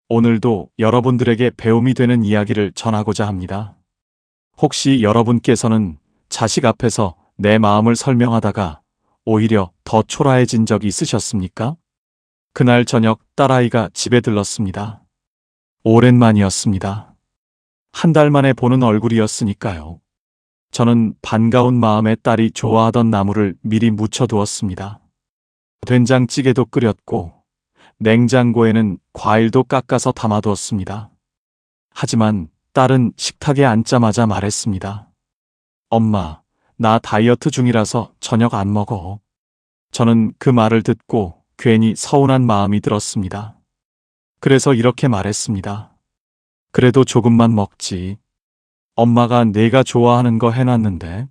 오늘도 여러분들에게 배움이 되는 이야기를 전하고자 합니다. 혹시 여러분께서는 자식 앞에서 내 마음을 설명하다가 오히려 더 초라해진 적이 있으셨습니까? 그날 저녁 딸아이가 집에 들렀습니다. 오랜만이었습니다. 한 달 만에 보는 얼굴이었으니까요. 저는 반가운 마음에 딸이 좋아하던 나물을 미리 무쳐두었습니다. 된장찌개도 끓였고 냉장고에는 과일도 깎아서 담아두었습니다. 하지만 딸은 식탁에 앉자마자 말했습니다. 엄마, 나 다이어트 중이라서 저녁 안 먹어. 저는 그 말을 듣고 괜히 서운한 마음이 들었습니다. 그래서 이렇게 말했습니다. 그래도 조금만 먹지. 엄마가 내가 좋아하는 거 해놨는데.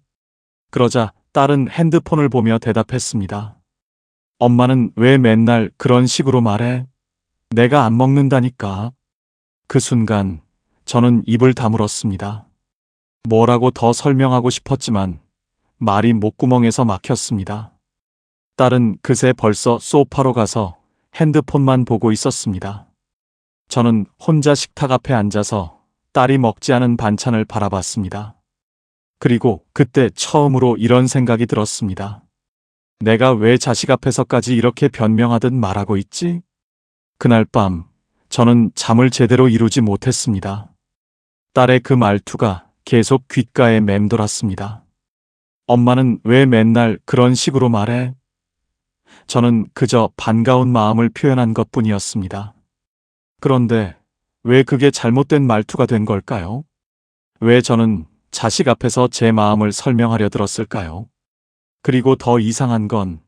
그러자 딸은 핸드폰을 보며 대답했습니다. 엄마는 왜 맨날 그런 식으로 말해? 내가 안 먹는다니까. 그 순간 저는 입을 다물었습니다. 뭐라고 더 설명하고 싶었지만 말이 목구멍에서 막혔습니다. 딸은 그새 벌써 소파로 가서 핸드폰만 보고 있었습니다. 저는 혼자 식탁 앞에 앉아서 딸이 먹지 않은 반찬을 바라봤습니다. 그리고 그때 처음으로 이런 생각이 들었습니다. 내가 왜 자식 앞에서까지 이렇게 변명하듯 말하고 있지? 그날 밤 저는 잠을 제대로 이루지 못했습니다. 딸의 그 말투가 계속 귓가에 맴돌았습니다. 엄마는 왜 맨날 그런 식으로 말해? 저는 그저 반가운 마음을 표현한 것뿐이었습니다. 그런데 왜 그게 잘못된 말투가 된 걸까요? 왜 저는 자식 앞에서 제 마음을 설명하려 들었을까요? 그리고 더 이상한 건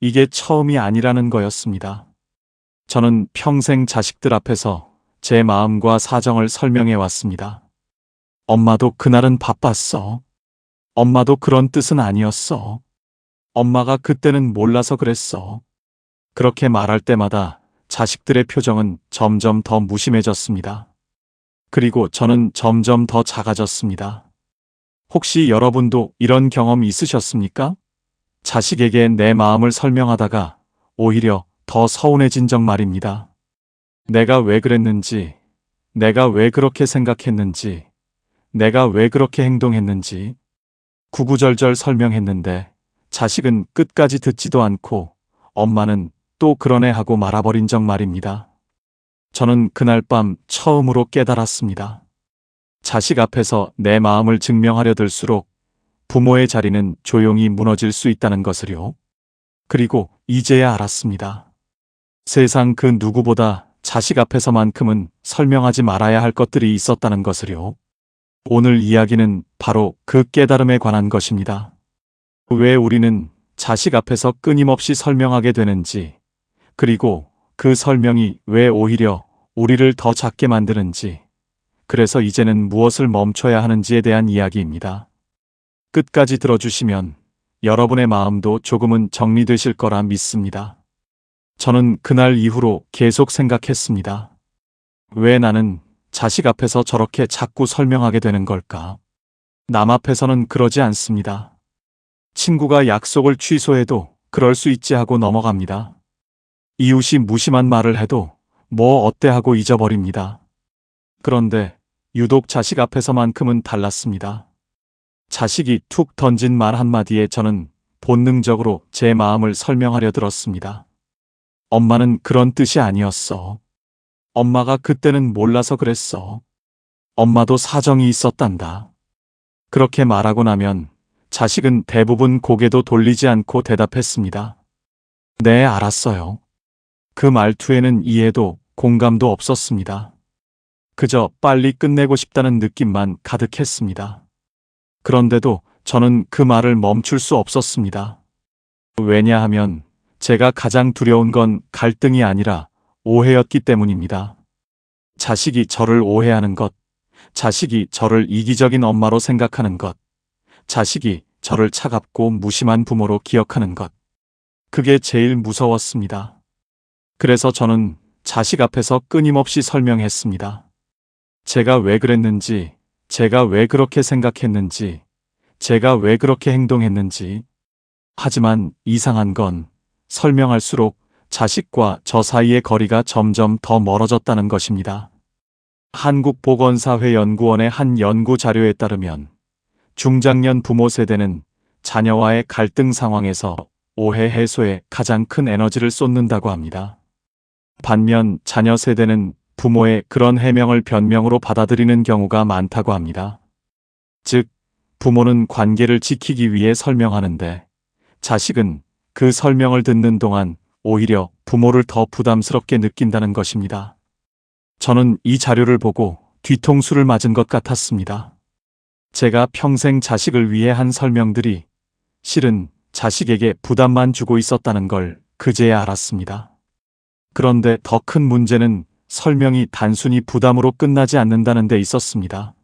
이게 처음이 아니라는 거였습니다. 저는 평생 자식들 앞에서 제 마음과 사정을 설명해 왔습니다. 엄마도 그날은 바빴어. 엄마도 그런 뜻은 아니었어. 엄마가 그때는 몰라서 그랬어. 그렇게 말할 때마다 자식들의 표정은 점점 더 무심해졌습니다. 그리고 저는 점점 더 작아졌습니다. 혹시 여러분도 이런 경험 있으셨습니까? 자식에게 내 마음을 설명하다가 오히려 더 서운해진 적 말입니다. 내가 왜 그랬는지, 내가 왜 그렇게 생각했는지, 내가 왜 그렇게 행동했는지 구구절절 설명했는데 자식은 끝까지 듣지도 않고 엄마는 또 그러네 하고 말아버린 적 말입니다. 저는 그날 밤 처음으로 깨달았습니다. 자식 앞에서 내 마음을 증명하려 들수록 부모의 자리는 조용히 무너질 수 있다는 것을요. 그리고 이제야 알았습니다. 세상 그 누구보다 자식 앞에서만큼은 설명하지 말아야 할 것들이 있었다는 것을요. 오늘 이야기는 바로 그 깨달음에 관한 것입니다. 왜 우리는 자식 앞에서 끊임없이 설명하게 되는지, 그리고 그 설명이 왜 오히려 우리를 더 작게 만드는지, 그래서 이제는 무엇을 멈춰야 하는지에 대한 이야기입니다. 끝까지 들어주시면 여러분의 마음도 조금은 정리되실 거라 믿습니다. 저는 그날 이후로 계속 생각했습니다. 왜 나는 자식 앞에서 저렇게 자꾸 설명하게 되는 걸까? 남 앞에서는 그러지 않습니다. 친구가 약속을 취소해도 그럴 수 있지 하고 넘어갑니다. 이웃이 무심한 말을 해도 뭐 어때 하고 잊어버립니다. 그런데 유독 자식 앞에서만큼은 달랐습니다. 자식이 툭 던진 말 한마디에 저는 본능적으로 제 마음을 설명하려 들었습니다. 엄마는 그런 뜻이 아니었어. 엄마가 그때는 몰라서 그랬어. 엄마도 사정이 있었단다. 그렇게 말하고 나면 자식은 대부분 고개도 돌리지 않고 대답했습니다. 네, 알았어요. 그 말투에는 이해도 공감도 없었습니다. 그저 빨리 끝내고 싶다는 느낌만 가득했습니다. 그런데도 저는 그 말을 멈출 수 없었습니다. 왜냐하면 제가 가장 두려운 건 갈등이 아니라 오해였기 때문입니다. 자식이 저를 오해하는 것, 자식이 저를 이기적인 엄마로 생각하는 것, 자식이 저를 차갑고 무심한 부모로 기억하는 것. 그게 제일 무서웠습니다. 그래서 저는 자식 앞에서 끊임없이 설명했습니다. 제가 왜 그랬는지, 제가 왜 그렇게 생각했는지, 제가 왜 그렇게 행동했는지. 하지만 이상한 건 설명할수록 자식과 저 사이의 거리가 점점 더 멀어졌다는 것입니다. 한국보건사회연구원의 한 연구 자료에 따르면 중장년 부모 세대는 자녀와의 갈등 상황에서 오해 해소에 가장 큰 에너지를 쏟는다고 합니다. 반면 자녀 세대는 부모의 그런 해명을 변명으로 받아들이는 경우가 많다고 합니다. 즉, 부모는 관계를 지키기 위해 설명하는데 자식은 그 설명을 듣는 동안 오히려 부모를 더 부담스럽게 느낀다는 것입니다. 저는 이 자료를 보고 뒤통수를 맞은 것 같았습니다. 제가 평생 자식을 위해 한 설명들이 실은 자식에게 부담만 주고 있었다는 걸 그제야 알았습니다. 그런데 더 큰 문제는 설명이 단순히 부담으로 끝나지 않는다는 데 있었습니다.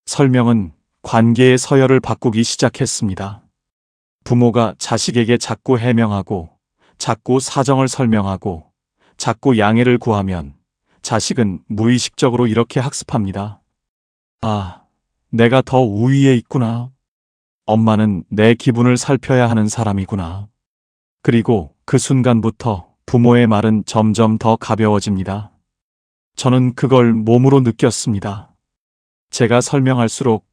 설명은 관계의 서열을 바꾸기 시작했습니다. 부모가 자식에게 자꾸 해명하고, 자꾸 사정을 설명하고, 자꾸 양해를 구하면 자식은 무의식적으로 이렇게 학습합니다. 아, 내가 더 우위에 있구나. 엄마는 내 기분을 살펴야 하는 사람이구나. 그리고 그 순간부터 부모의 말은 점점 더 가벼워집니다. 저는 그걸 몸으로 느꼈습니다. 제가 설명할수록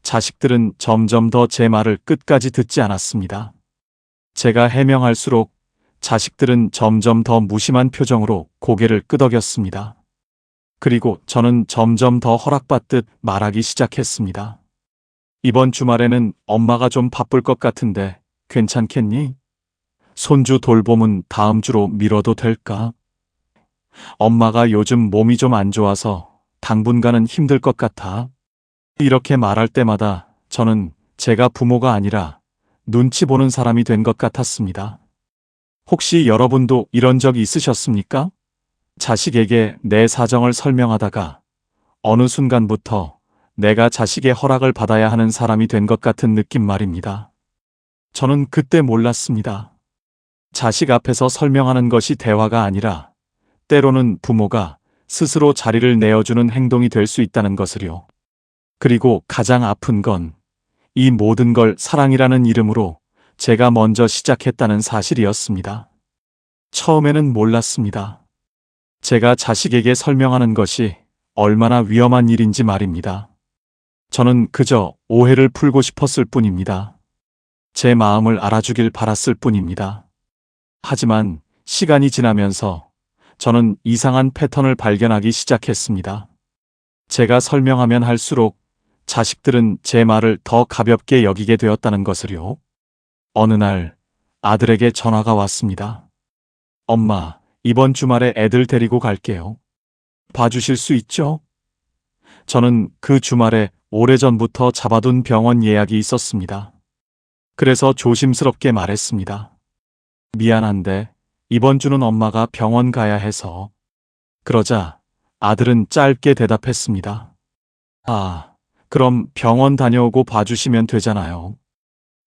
자식들은 점점 더 제 말을 끝까지 듣지 않았습니다. 제가 해명할수록 자식들은 점점 더 무심한 표정으로 고개를 끄덕였습니다. 그리고 저는 점점 더 허락받듯 말하기 시작했습니다. 이번 주말에는 엄마가 좀 바쁠 것 같은데 괜찮겠니? 손주 돌봄은 다음 주로 미뤄도 될까? 엄마가 요즘 몸이 좀 안 좋아서 당분간은 힘들 것 같아. 이렇게 말할 때마다 저는 제가 부모가 아니라 눈치 보는 사람이 된 것 같았습니다. 혹시 여러분도 이런 적 있으셨습니까? 자식에게 내 사정을 설명하다가 어느 순간부터 내가 자식의 허락을 받아야 하는 사람이 된 것 같은 느낌 말입니다. 저는 그때 몰랐습니다. 자식 앞에서 설명하는 것이 대화가 아니라 때로는 부모가 스스로 자리를 내어주는 행동이 될 수 있다는 것을요. 그리고 가장 아픈 건 이 모든 걸 사랑이라는 이름으로 제가 먼저 시작했다는 사실이었습니다. 처음에는 몰랐습니다. 제가 자식에게 설명하는 것이 얼마나 위험한 일인지 말입니다. 저는 그저 오해를 풀고 싶었을 뿐입니다. 제 마음을 알아주길 바랐을 뿐입니다. 하지만 시간이 지나면서 저는 이상한 패턴을 발견하기 시작했습니다. 제가 설명하면 할수록 자식들은 제 말을 더 가볍게 여기게 되었다는 것을요. 어느 날 아들에게 전화가 왔습니다. 엄마, 이번 주말에 애들 데리고 갈게요. 봐주실 수 있죠? 저는 그 주말에 오래전부터 잡아둔 병원 예약이 있었습니다. 그래서 조심스럽게 말했습니다. 미안한데 이번 주는 엄마가 병원 가야 해서. 그러자 아들은 짧게 대답했습니다. 아, 그럼 병원 다녀오고 봐주시면 되잖아요.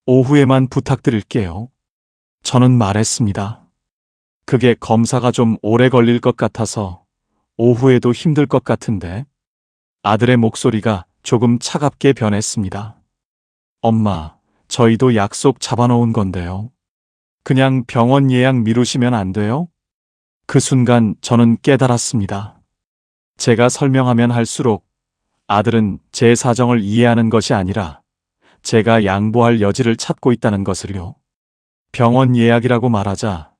오후에만 부탁드릴게요. 저는 말했습니다. 그게 검사가 좀 오래 걸릴 것 같아서 오후에도 힘들 것 같은데. 아들의 목소리가 조금 차갑게 변했습니다. 엄마, 저희도 약속 잡아놓은 건데요. 그냥 병원 예약 미루시면 안 돼요? 그 순간 저는 깨달았습니다. 제가 설명하면 할수록 아들은 제 사정을 이해하는 것이 아니라 제가 양보할 여지를 찾고 있다는 것을요. 병원 예약이라고 말하자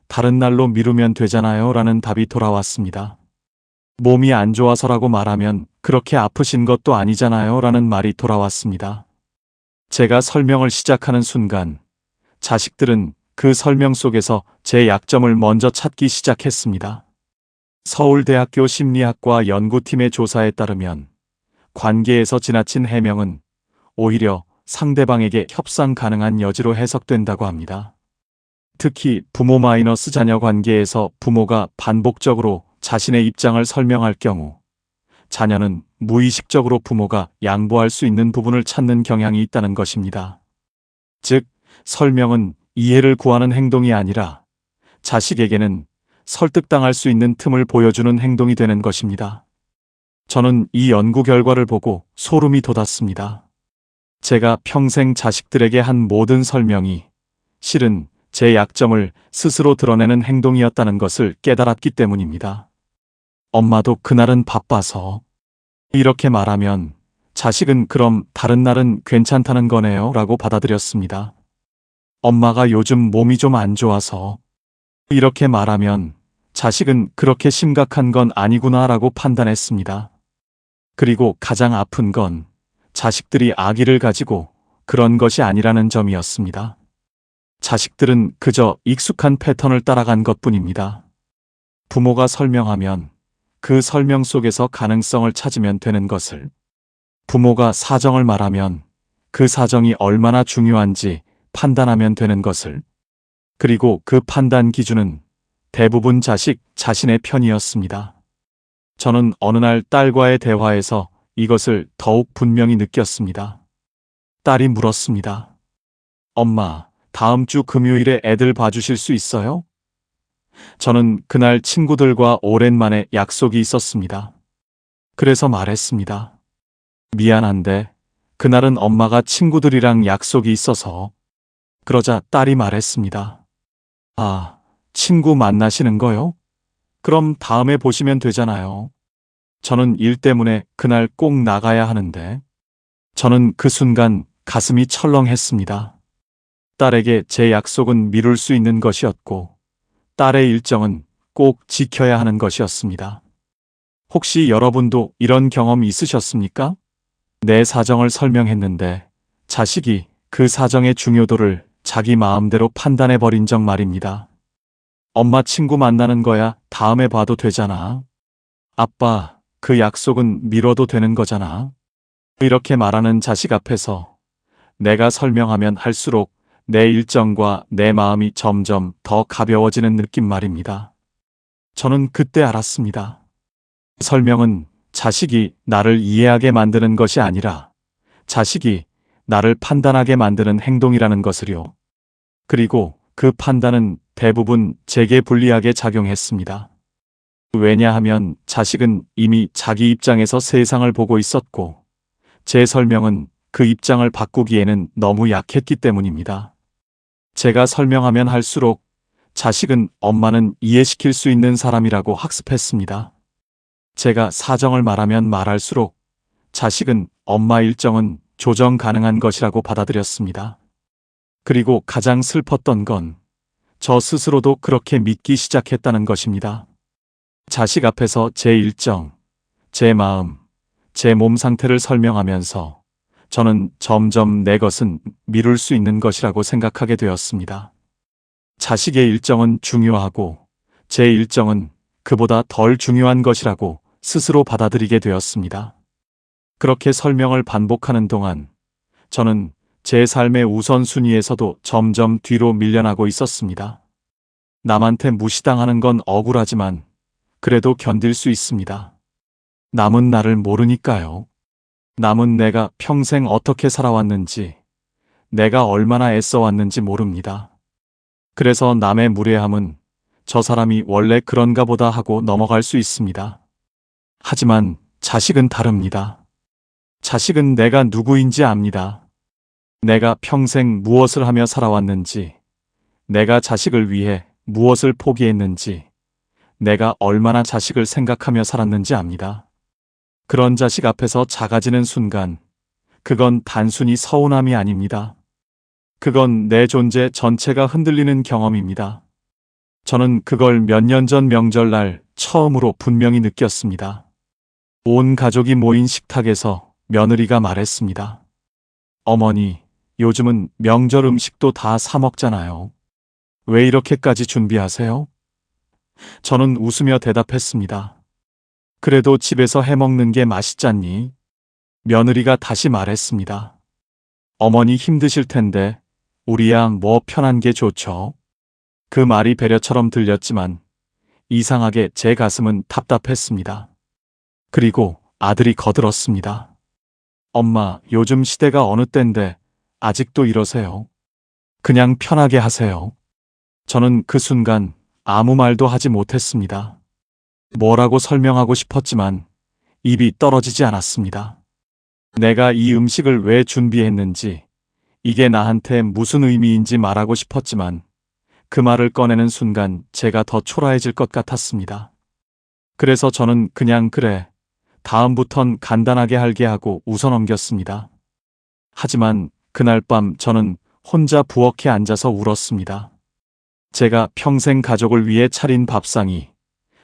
다른 날로 미루면 되잖아요 라는 답이 돌아왔습니다. 몸이 안 좋아서라고 말하면 그렇게 아프신 것도 아니잖아요 라는 말이 돌아왔습니다. 제가 설명을 시작하는 순간 자식들은 그 설명 속에서 제 약점을 먼저 찾기 시작했습니다. 서울대학교 심리학과 연구팀의 조사에 따르면 관계에서 지나친 해명은 오히려 상대방에게 협상 가능한 여지로 해석된다고 합니다. 특히 부모 마이너스 자녀 관계에서 부모가 반복적으로 자신의 입장을 설명할 경우 자녀는 무의식적으로 부모가 양보할 수 있는 부분을 찾는 경향이 있다는 것입니다. 즉, 설명은 이해를 구하는 행동이 아니라 자식에게는 설득당할 수 있는 틈을 보여주는 행동이 되는 것입니다. 저는 이 연구 결과를 보고 소름이 돋았습니다. 제가 평생 자식들에게 한 모든 설명이 실은 제 약점을 스스로 드러내는 행동이었다는 것을 깨달았기 때문입니다. 엄마도 그날은 바빠서 이렇게 말하면 자식은 그럼 다른 날은 괜찮다는 거네요 라고 받아들였습니다. 엄마가 요즘 몸이 좀 안 좋아서 이렇게 말하면 자식은 그렇게 심각한 건 아니구나 라고 판단했습니다. 그리고 가장 아픈 건 자식들이 아기를 가지고 그런 것이 아니라는 점이었습니다. 자식들은 그저 익숙한 패턴을 따라간 것뿐입니다. 부모가 설명하면 그 설명 속에서 가능성을 찾으면 되는 것을, 부모가 사정을 말하면 그 사정이 얼마나 중요한지 판단하면 되는 것을, 그리고 그 판단 기준은 대부분 자식 자신의 편이었습니다. 저는 어느 날 딸과의 대화에서 이것을 더욱 분명히 느꼈습니다. 딸이 물었습니다. 엄마, 다음 주 금요일에 애들 봐주실 수 있어요? 저는 그날 친구들과 오랜만에 약속이 있었습니다. 그래서 말했습니다. 미안한데, 그날은 엄마가 친구들이랑 약속이 있어서. 그러자 딸이 말했습니다. 아, 친구 만나시는 거요? 그럼 다음에 보시면 되잖아요. 저는 일 때문에 그날 꼭 나가야 하는데. 저는 그 순간 가슴이 철렁했습니다. 딸에게 제 약속은 미룰 수 있는 것이었고, 딸의 일정은 꼭 지켜야 하는 것이었습니다. 혹시 여러분도 이런 경험 있으셨습니까? 내 사정을 설명했는데 자식이 그 사정의 중요도를 자기 마음대로 판단해버린 적 말입니다. 엄마 친구 만나는 거야 다음에 봐도 되잖아. 아빠, 그 약속은 미뤄도 되는 거잖아. 이렇게 말하는 자식 앞에서 내가 설명하면 할수록 내 일정과 내 마음이 점점 더 가벼워지는 느낌 말입니다. 저는 그때 알았습니다. 설명은 자식이 나를 이해하게 만드는 것이 아니라 자식이 나를 판단하게 만드는 행동이라는 것을요. 그리고 그 판단은 대부분 제게 불리하게 작용했습니다. 왜냐하면 자식은 이미 자기 입장에서 세상을 보고 있었고 제 설명은 그 입장을 바꾸기에는 너무 약했기 때문입니다. 제가 설명하면 할수록 자식은 엄마는 이해시킬 수 있는 사람이라고 학습했습니다. 제가 사정을 말하면 말할수록 자식은 엄마 일정은 조정 가능한 것이라고 받아들였습니다. 그리고 가장 슬펐던 건 저 스스로도 그렇게 믿기 시작했다는 것입니다. 자식 앞에서 제 일정, 제 마음, 제 몸 상태를 설명하면서 저는 점점 내 것은 미룰 수 있는 것이라고 생각하게 되었습니다. 자식의 일정은 중요하고 제 일정은 그보다 덜 중요한 것이라고 스스로 받아들이게 되었습니다. 그렇게 설명을 반복하는 동안 저는 제 삶의 우선순위에서도 점점 뒤로 밀려나고 있었습니다. 남한테 무시당하는 건 억울하지만 그래도 견딜 수 있습니다. 남은 나를 모르니까요. 남은 내가 평생 어떻게 살아왔는지, 내가 얼마나 애써왔는지 모릅니다. 그래서 남의 무례함은 저 사람이 원래 그런가 보다 하고 넘어갈 수 있습니다. 하지만 자식은 다릅니다. 자식은 내가 누구인지 압니다. 내가 평생 무엇을 하며 살아왔는지, 내가 자식을 위해 무엇을 포기했는지, 내가 얼마나 자식을 생각하며 살았는지 압니다. 그런 자식 앞에서 작아지는 순간, 그건 단순히 서운함이 아닙니다. 그건 내 존재 전체가 흔들리는 경험입니다. 저는 그걸 몇 년 전 명절날 처음으로 분명히 느꼈습니다. 온 가족이 모인 식탁에서 며느리가 말했습니다. 어머니, 요즘은 명절 음식도 다 사 먹잖아요. 왜 이렇게까지 준비하세요? 저는 웃으며 대답했습니다. 그래도 집에서 해먹는 게 맛있잖니? 며느리가 다시 말했습니다. 어머니 힘드실 텐데 우리야 뭐 편한 게 좋죠? 그 말이 배려처럼 들렸지만 이상하게 제 가슴은 답답했습니다. 그리고 아들이 거들었습니다. 엄마, 요즘 시대가 어느 때인데 아직도 이러세요? 그냥 편하게 하세요. 저는 그 순간 아무 말도 하지 못했습니다. 뭐라고 설명하고 싶었지만 입이 떨어지지 않았습니다. 내가 이 음식을 왜 준비했는지, 이게 나한테 무슨 의미인지 말하고 싶었지만 그 말을 꺼내는 순간 제가 더 초라해질 것 같았습니다. 그래서 저는 그냥 그래, 다음부턴 간단하게 할게 하고 웃어넘겼습니다. 하지만 그날 밤 저는 혼자 부엌에 앉아서 울었습니다. 제가 평생 가족을 위해 차린 밥상이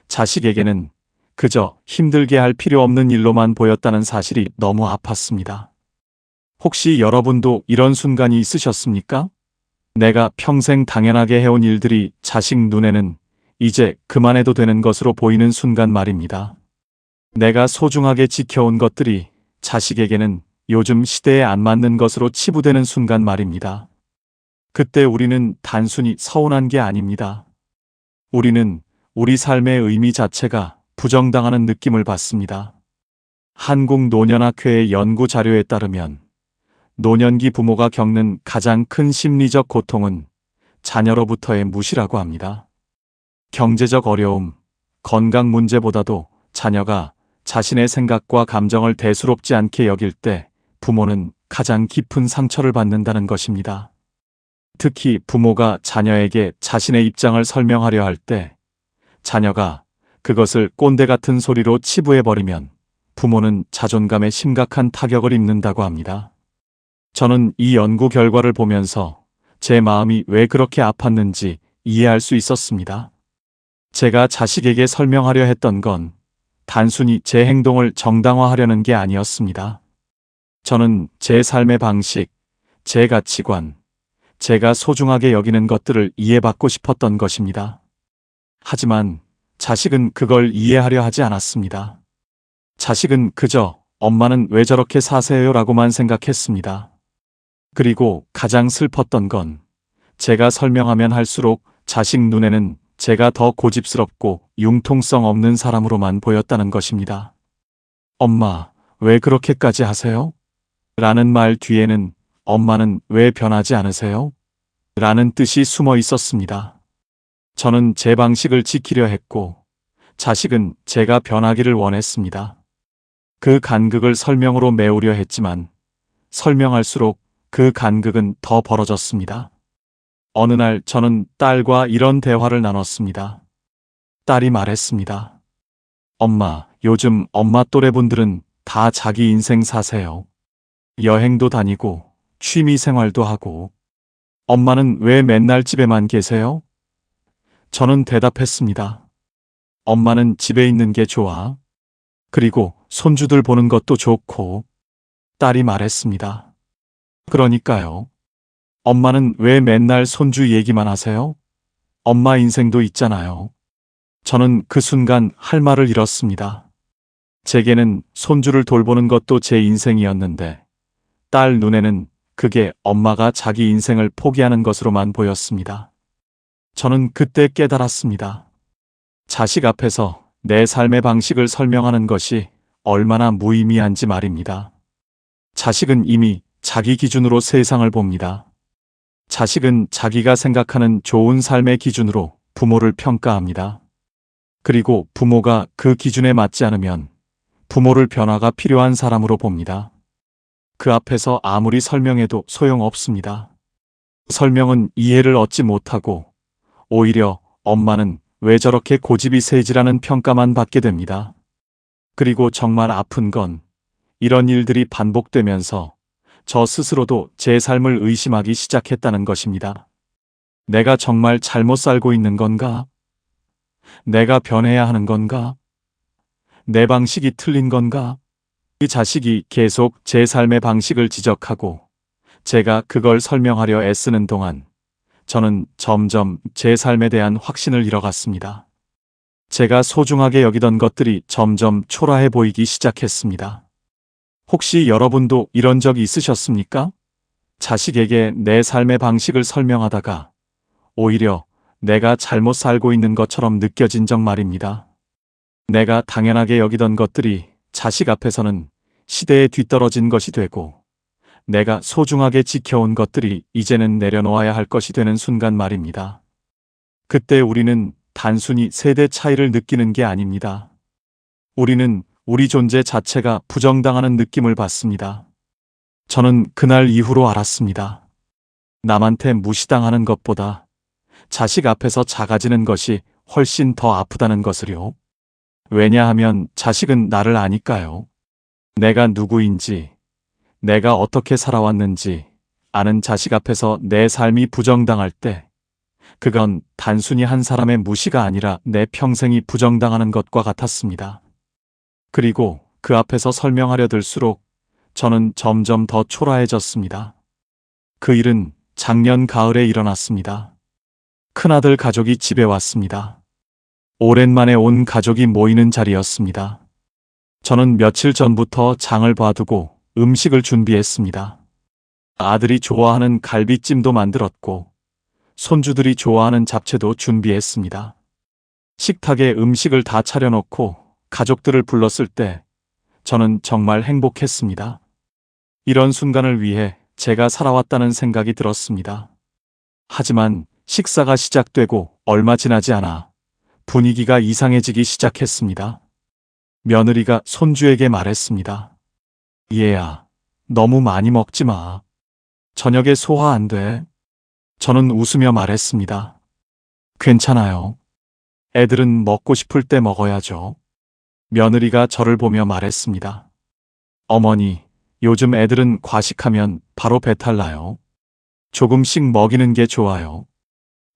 자식에게는 그저 힘들게 할 필요 없는 일로만 보였다는 사실이 너무 아팠습니다. 혹시 여러분도 이런 순간이 있으셨습니까? 내가 평생 당연하게 해온 일들이 자식 눈에는 이제 그만해도 되는 것으로 보이는 순간 말입니다. 내가 소중하게 지켜온 것들이 자식에게는 요즘 시대에 안 맞는 것으로 치부되는 순간 말입니다. 그때 우리는 단순히 서운한 게 아닙니다. 우리는 우리 삶의 의미 자체가 부정당하는 느낌을 받습니다. 한국노년학회의 연구 자료에 따르면 노년기 부모가 겪는 가장 큰 심리적 고통은 자녀로부터의 무시라고 합니다. 경제적 어려움, 건강 문제보다도 자녀가 자신의 생각과 감정을 대수롭지 않게 여길 때 부모는 가장 깊은 상처를 받는다는 것입니다. 특히 부모가 자녀에게 자신의 입장을 설명하려 할 때 자녀가 그것을 꼰대 같은 소리로 치부해버리면 부모는 자존감에 심각한 타격을 입는다고 합니다. 저는 이 연구 결과를 보면서 제 마음이 왜 그렇게 아팠는지 이해할 수 있었습니다. 제가 자식에게 설명하려 했던 건 단순히 제 행동을 정당화하려는 게 아니었습니다. 저는 제 삶의 방식, 제 가치관, 제가 소중하게 여기는 것들을 이해받고 싶었던 것입니다. 하지만 자식은 그걸 이해하려 하지 않았습니다. 자식은 그저 엄마는 왜 저렇게 사세요? 라고만 생각했습니다. 그리고 가장 슬펐던 건 제가 설명하면 할수록 자식 눈에는 제가 더 고집스럽고 융통성 없는 사람으로만 보였다는 것입니다. 엄마, 왜 그렇게까지 하세요? 라는 말 뒤에는 엄마는 왜 변하지 않으세요? 라는 뜻이 숨어 있었습니다. 저는 제 방식을 지키려 했고 자식은 제가 변하기를 원했습니다. 그 간극을 설명으로 메우려 했지만 설명할수록 그 간극은 더 벌어졌습니다. 어느 날 저는 딸과 이런 대화를 나눴습니다. 딸이 말했습니다. 엄마, 요즘 엄마 또래분들은 다 자기 인생 사세요. 여행도 다니고 취미 생활도 하고. 엄마는 왜 맨날 집에만 계세요? 저는 대답했습니다. 엄마는 집에 있는 게 좋아. 그리고 손주들 보는 것도 좋고. 딸이 말했습니다. 그러니까요. 엄마는 왜 맨날 손주 얘기만 하세요? 엄마 인생도 있잖아요. 저는 그 순간 할 말을 잃었습니다. 제게는 손주를 돌보는 것도 제 인생이었는데 딸 눈에는 그게 엄마가 자기 인생을 포기하는 것으로만 보였습니다. 저는 그때 깨달았습니다. 자식 앞에서 내 삶의 방식을 설명하는 것이 얼마나 무의미한지 말입니다. 자식은 이미 자기 기준으로 세상을 봅니다. 자식은 자기가 생각하는 좋은 삶의 기준으로 부모를 평가합니다. 그리고 부모가 그 기준에 맞지 않으면 부모를 변화가 필요한 사람으로 봅니다. 그 앞에서 아무리 설명해도 소용없습니다. 설명은 이해를 얻지 못하고 오히려 엄마는 왜 저렇게 고집이 세지라는 평가만 받게 됩니다. 그리고 정말 아픈 건 이런 일들이 반복되면서 저 스스로도 제 삶을 의심하기 시작했다는 것입니다. 내가 정말 잘못 살고 있는 건가? 내가 변해야 하는 건가? 내 방식이 틀린 건가? 이 자식이 계속 제 삶의 방식을 지적하고 제가 그걸 설명하려 애쓰는 동안 저는 점점 제 삶에 대한 확신을 잃어갔습니다. 제가 소중하게 여기던 것들이 점점 초라해 보이기 시작했습니다. 혹시 여러분도 이런 적이 있으셨습니까? 자식에게 내 삶의 방식을 설명하다가 오히려 내가 잘못 살고 있는 것처럼 느껴진 적 말입니다. 내가 당연하게 여기던 것들이 자식 앞에서는 시대에 뒤떨어진 것이 되고 내가 소중하게 지켜온 것들이 이제는 내려놓아야 할 것이 되는 순간 말입니다. 그때 우리는 단순히 세대 차이를 느끼는 게 아닙니다. 우리는 우리 존재 자체가 부정당하는 느낌을 받습니다. 저는 그날 이후로 알았습니다. 남한테 무시당하는 것보다 자식 앞에서 작아지는 것이 훨씬 더 아프다는 것을요. 왜냐하면 자식은 나를 아니까요. 내가 누구인지, 내가 어떻게 살아왔는지 아는 자식 앞에서 내 삶이 부정당할 때, 그건 단순히 한 사람의 무시가 아니라 내 평생이 부정당하는 것과 같았습니다. 그리고 그 앞에서 설명하려 들수록 저는 점점 더 초라해졌습니다. 그 일은 작년 가을에 일어났습니다. 큰아들 가족이 집에 왔습니다. 오랜만에 온 가족이 모이는 자리였습니다. 저는 며칠 전부터 장을 봐두고 음식을 준비했습니다. 아들이 좋아하는 갈비찜도 만들었고 손주들이 좋아하는 잡채도 준비했습니다. 식탁에 음식을 다 차려놓고 가족들을 불렀을 때 저는 정말 행복했습니다. 이런 순간을 위해 제가 살아왔다는 생각이 들었습니다. 하지만 식사가 시작되고 얼마 지나지 않아 분위기가 이상해지기 시작했습니다. 며느리가 손주에게 말했습니다. 얘야, 너무 많이 먹지 마. 저녁에 소화 안 돼. 저는 웃으며 말했습니다. 괜찮아요. 애들은 먹고 싶을 때 먹어야죠. 며느리가 저를 보며 말했습니다. 어머니, 요즘 애들은 과식하면 바로 배탈 나요. 조금씩 먹이는 게 좋아요.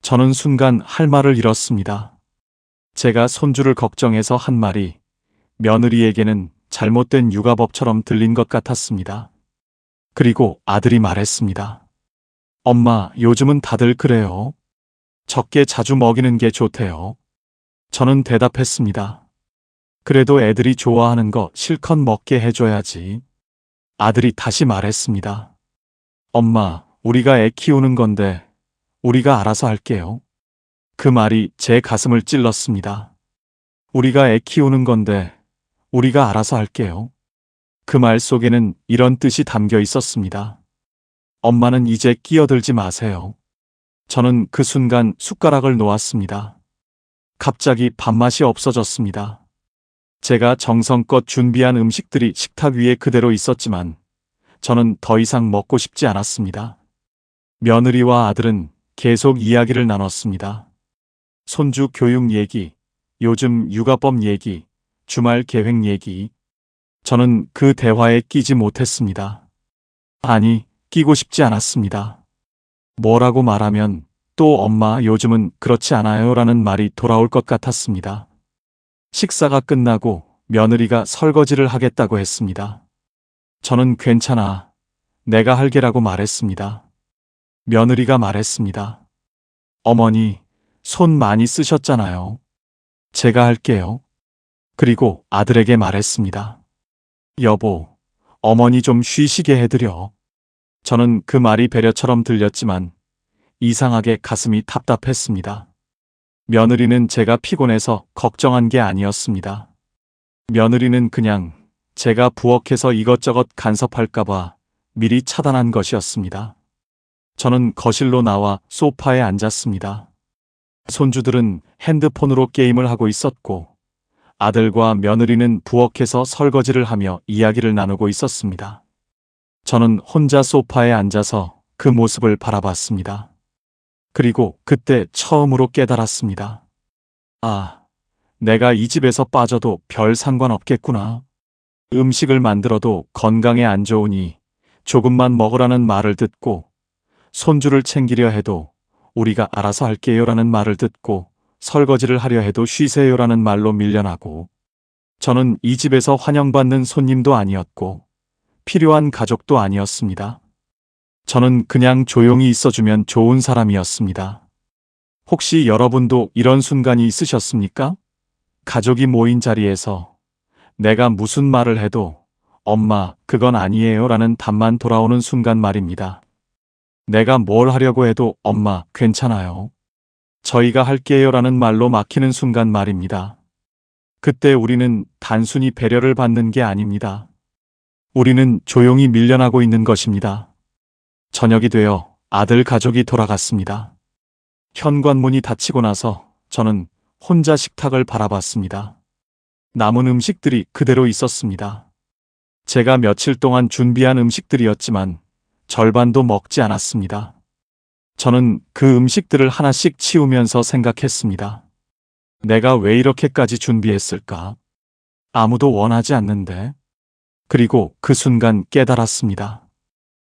저는 순간 할 말을 잃었습니다. 제가 손주를 걱정해서 한 말이 며느리에게는 잘못된 육아법처럼 들린 것 같았습니다. 그리고 아들이 말했습니다. 엄마, 요즘은 다들 그래요. 적게 자주 먹이는 게 좋대요. 저는 대답했습니다. 그래도 애들이 좋아하는 거 실컷 먹게 해줘야지. 아들이 다시 말했습니다. 엄마, 우리가 애 키우는 건데 우리가 알아서 할게요. 그 말이 제 가슴을 찔렀습니다. 우리가 애 키우는 건데 우리가 알아서 할게요. 그 말 속에는 이런 뜻이 담겨 있었습니다. 엄마는 이제 끼어들지 마세요. 저는 그 순간 숟가락을 놓았습니다. 갑자기 밥맛이 없어졌습니다. 제가 정성껏 준비한 음식들이 식탁 위에 그대로 있었지만 저는 더 이상 먹고 싶지 않았습니다. 며느리와 아들은 계속 이야기를 나눴습니다. 손주 교육 얘기, 요즘 육아법 얘기, 주말 계획 얘기. 저는 그 대화에 끼지 못했습니다. 아니, 끼고 싶지 않았습니다. 뭐라고 말하면 또 엄마 요즘은 그렇지 않아요 라는 말이 돌아올 것 같았습니다. 식사가 끝나고 며느리가 설거지를 하겠다고 했습니다. 저는 괜찮아. 내가 할게라고 말했습니다. 며느리가 말했습니다. 어머니, 손 많이 쓰셨잖아요. 제가 할게요. 그리고 아들에게 말했습니다. 여보, 어머니 좀 쉬시게 해드려. 저는 그 말이 배려처럼 들렸지만 이상하게 가슴이 답답했습니다. 며느리는 제가 피곤해서 걱정한 게 아니었습니다. 며느리는 그냥 제가 부엌에서 이것저것 간섭할까봐 미리 차단한 것이었습니다. 저는 거실로 나와 소파에 앉았습니다. 손주들은 핸드폰으로 게임을 하고 있었고 아들과 며느리는 부엌에서 설거지를 하며 이야기를 나누고 있었습니다. 저는 혼자 소파에 앉아서 그 모습을 바라봤습니다. 그리고 그때 처음으로 깨달았습니다. 아, 내가 이 집에서 빠져도 별 상관없겠구나. 음식을 만들어도 건강에 안 좋으니 조금만 먹으라는 말을 듣고 손주를 챙기려 해도 우리가 알아서 할게요라는 말을 듣고 설거지를 하려 해도 쉬세요라는 말로 밀려나고 저는 이 집에서 환영받는 손님도 아니었고 필요한 가족도 아니었습니다. 저는 그냥 조용히 있어주면 좋은 사람이었습니다. 혹시 여러분도 이런 순간이 있으셨습니까? 가족이 모인 자리에서 내가 무슨 말을 해도 엄마, 그건 아니에요 라는 답만 돌아오는 순간 말입니다. 내가 뭘 하려고 해도 엄마, 괜찮아요. 저희가 할게요 라는 말로 막히는 순간 말입니다. 그때 우리는 단순히 배려를 받는 게 아닙니다. 우리는 조용히 밀려나고 있는 것입니다. 저녁이 되어 아들 가족이 돌아갔습니다. 현관문이 닫히고 나서 저는 혼자 식탁을 바라봤습니다. 남은 음식들이 그대로 있었습니다. 제가 며칠 동안 준비한 음식들이었지만 절반도 먹지 않았습니다. 저는 그 음식들을 하나씩 치우면서 생각했습니다. 내가 왜 이렇게까지 준비했을까? 아무도 원하지 않는데. 그리고 그 순간 깨달았습니다.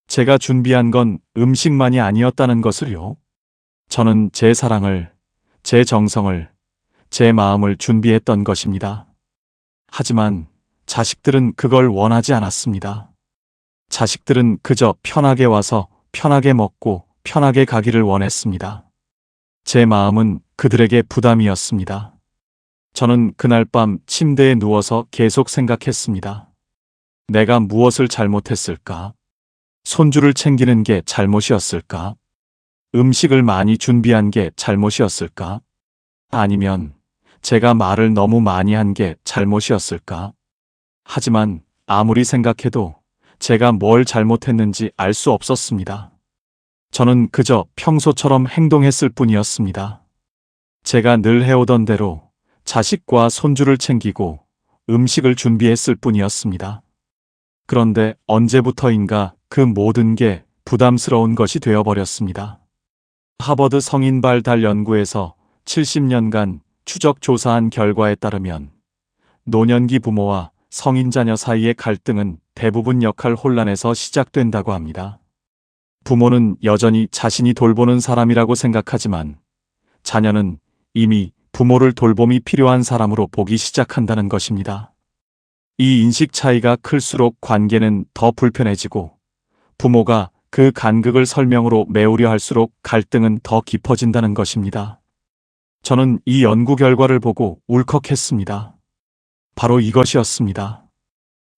제가 준비한 건 음식만이 아니었다는 것을요. 저는 제 사랑을, 제 정성을, 제 마음을 준비했던 것입니다. 하지만 자식들은 그걸 원하지 않았습니다. 자식들은 그저 편하게 와서 편하게 먹고 편하게 가기를 원했습니다. 제 마음은 그들에게 부담이었습니다. 저는 그날 밤 침대에 누워서 계속 생각했습니다. 내가 무엇을 잘못했을까? 손주를 챙기는 게 잘못이었을까? 음식을 많이 준비한 게 잘못이었을까? 아니면 제가 말을 너무 많이 한 게 잘못이었을까? 하지만 아무리 생각해도 제가 뭘 잘못했는지 알 수 없었습니다. 저는 그저 평소처럼 행동했을 뿐이었습니다. 제가 늘 해오던 대로 자식과 손주를 챙기고 음식을 준비했을 뿐이었습니다. 그런데 언제부터인가 그 모든 게 부담스러운 것이 되어버렸습니다. 하버드 성인 발달 연구에서 70년간 추적 조사한 결과에 따르면 노년기 부모와 성인 자녀 사이의 갈등은 대부분 역할 혼란에서 시작된다고 합니다. 부모는 여전히 자신이 돌보는 사람이라고 생각하지만 자녀는 이미 부모를 돌봄이 필요한 사람으로 보기 시작한다는 것입니다. 이 인식 차이가 클수록 관계는 더 불편해지고 부모가 그 간극을 설명으로 메우려 할수록 갈등은 더 깊어진다는 것입니다. 저는 이 연구 결과를 보고 울컥했습니다. 바로 이것이었습니다.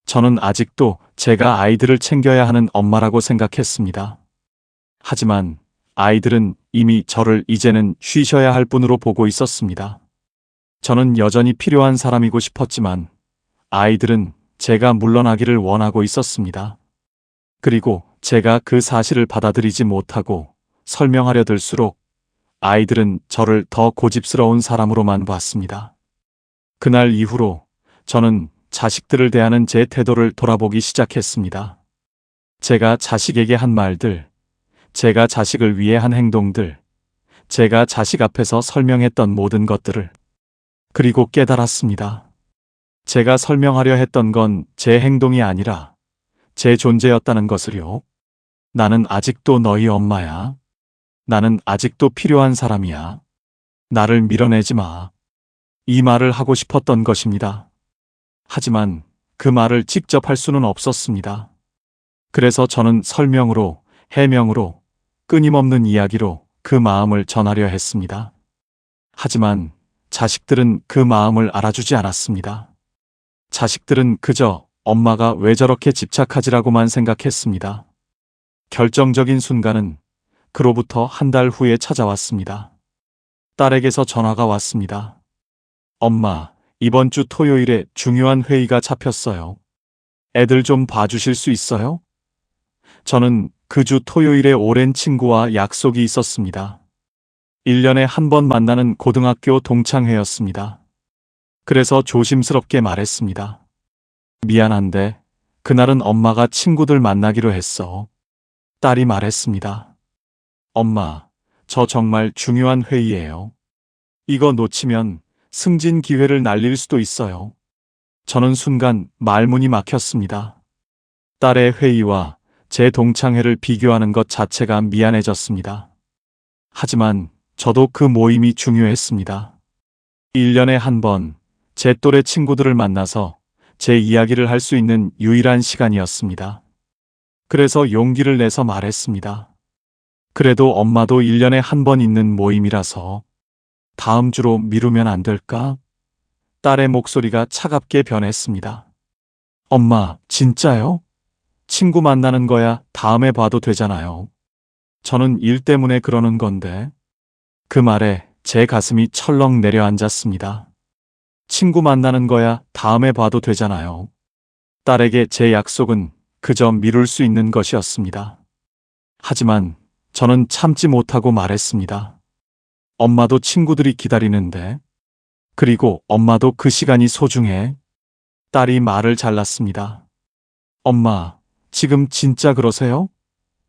저는 아직도 제가 아이들을 챙겨야 하는 엄마라고 생각했습니다. 하지만 아이들은 이미 저를 이제는 쉬셔야 할 분으로 보고 있었습니다. 저는 여전히 필요한 사람이고 싶었지만 아이들은 제가 물러나기를 원하고 있었습니다. 그리고 제가 그 사실을 받아들이지 못하고 설명하려 들수록 아이들은 저를 더 고집스러운 사람으로만 봤습니다. 그날 이후로 저는 자식들을 대하는 제 태도를 돌아보기 시작했습니다. 제가 자식에게 한 말들, 제가 자식을 위해 한 행동들, 제가 자식 앞에서 설명했던 모든 것들을 그리고 깨달았습니다. 제가 설명하려 했던 건 제 행동이 아니라 제 존재였다는 것을요. 나는 아직도 너희 엄마야. 나는 아직도 필요한 사람이야. 나를 밀어내지 마. 이 말을 하고 싶었던 것입니다. 하지만 그 말을 직접 할 수는 없었습니다. 그래서 저는 설명으로, 해명으로, 끊임없는 이야기로 그 마음을 전하려 했습니다. 하지만 자식들은 그 마음을 알아주지 않았습니다. 자식들은 그저 엄마가 왜 저렇게 집착하지라고만 생각했습니다. 결정적인 순간은 그로부터 한 달 후에 찾아왔습니다. 딸에게서 전화가 왔습니다. 엄마, 이번 주 토요일에 중요한 회의가 잡혔어요. 애들 좀 봐주실 수 있어요? 저는 그 주 토요일에 오랜 친구와 약속이 있었습니다. 1년에 한 번 만나는 고등학교 동창회였습니다. 그래서 조심스럽게 말했습니다. 미안한데 그날은 엄마가 친구들 만나기로 했어. 딸이 말했습니다. 엄마, 저 정말 중요한 회의예요. 이거 놓치면 승진 기회를 날릴 수도 있어요. 저는 순간 말문이 막혔습니다. 딸의 회의와 제 동창회를 비교하는 것 자체가 미안해졌습니다. 하지만 저도 그 모임이 중요했습니다. 1년에 한 번 제 또래 친구들을 만나서 제 이야기를 할 수 있는 유일한 시간이었습니다. 그래서 용기를 내서 말했습니다. 그래도 엄마도 1년에 한 번 있는 모임이라서 다음 주로 미루면 안 될까? 딸의 목소리가 차갑게 변했습니다. 엄마, 진짜요? 친구 만나는 거야 다음에 봐도 되잖아요. 저는 일 때문에 그러는 건데. 그 말에 제 가슴이 철렁 내려앉았습니다. 친구 만나는 거야 다음에 봐도 되잖아요. 딸에게 제 약속은 그저 미룰 수 있는 것이었습니다. 하지만 저는 참지 못하고 말했습니다. 엄마도 친구들이 기다리는데. 그리고 엄마도 그 시간이 소중해. 딸이 말을 잘랐습니다. 엄마, 지금 진짜 그러세요?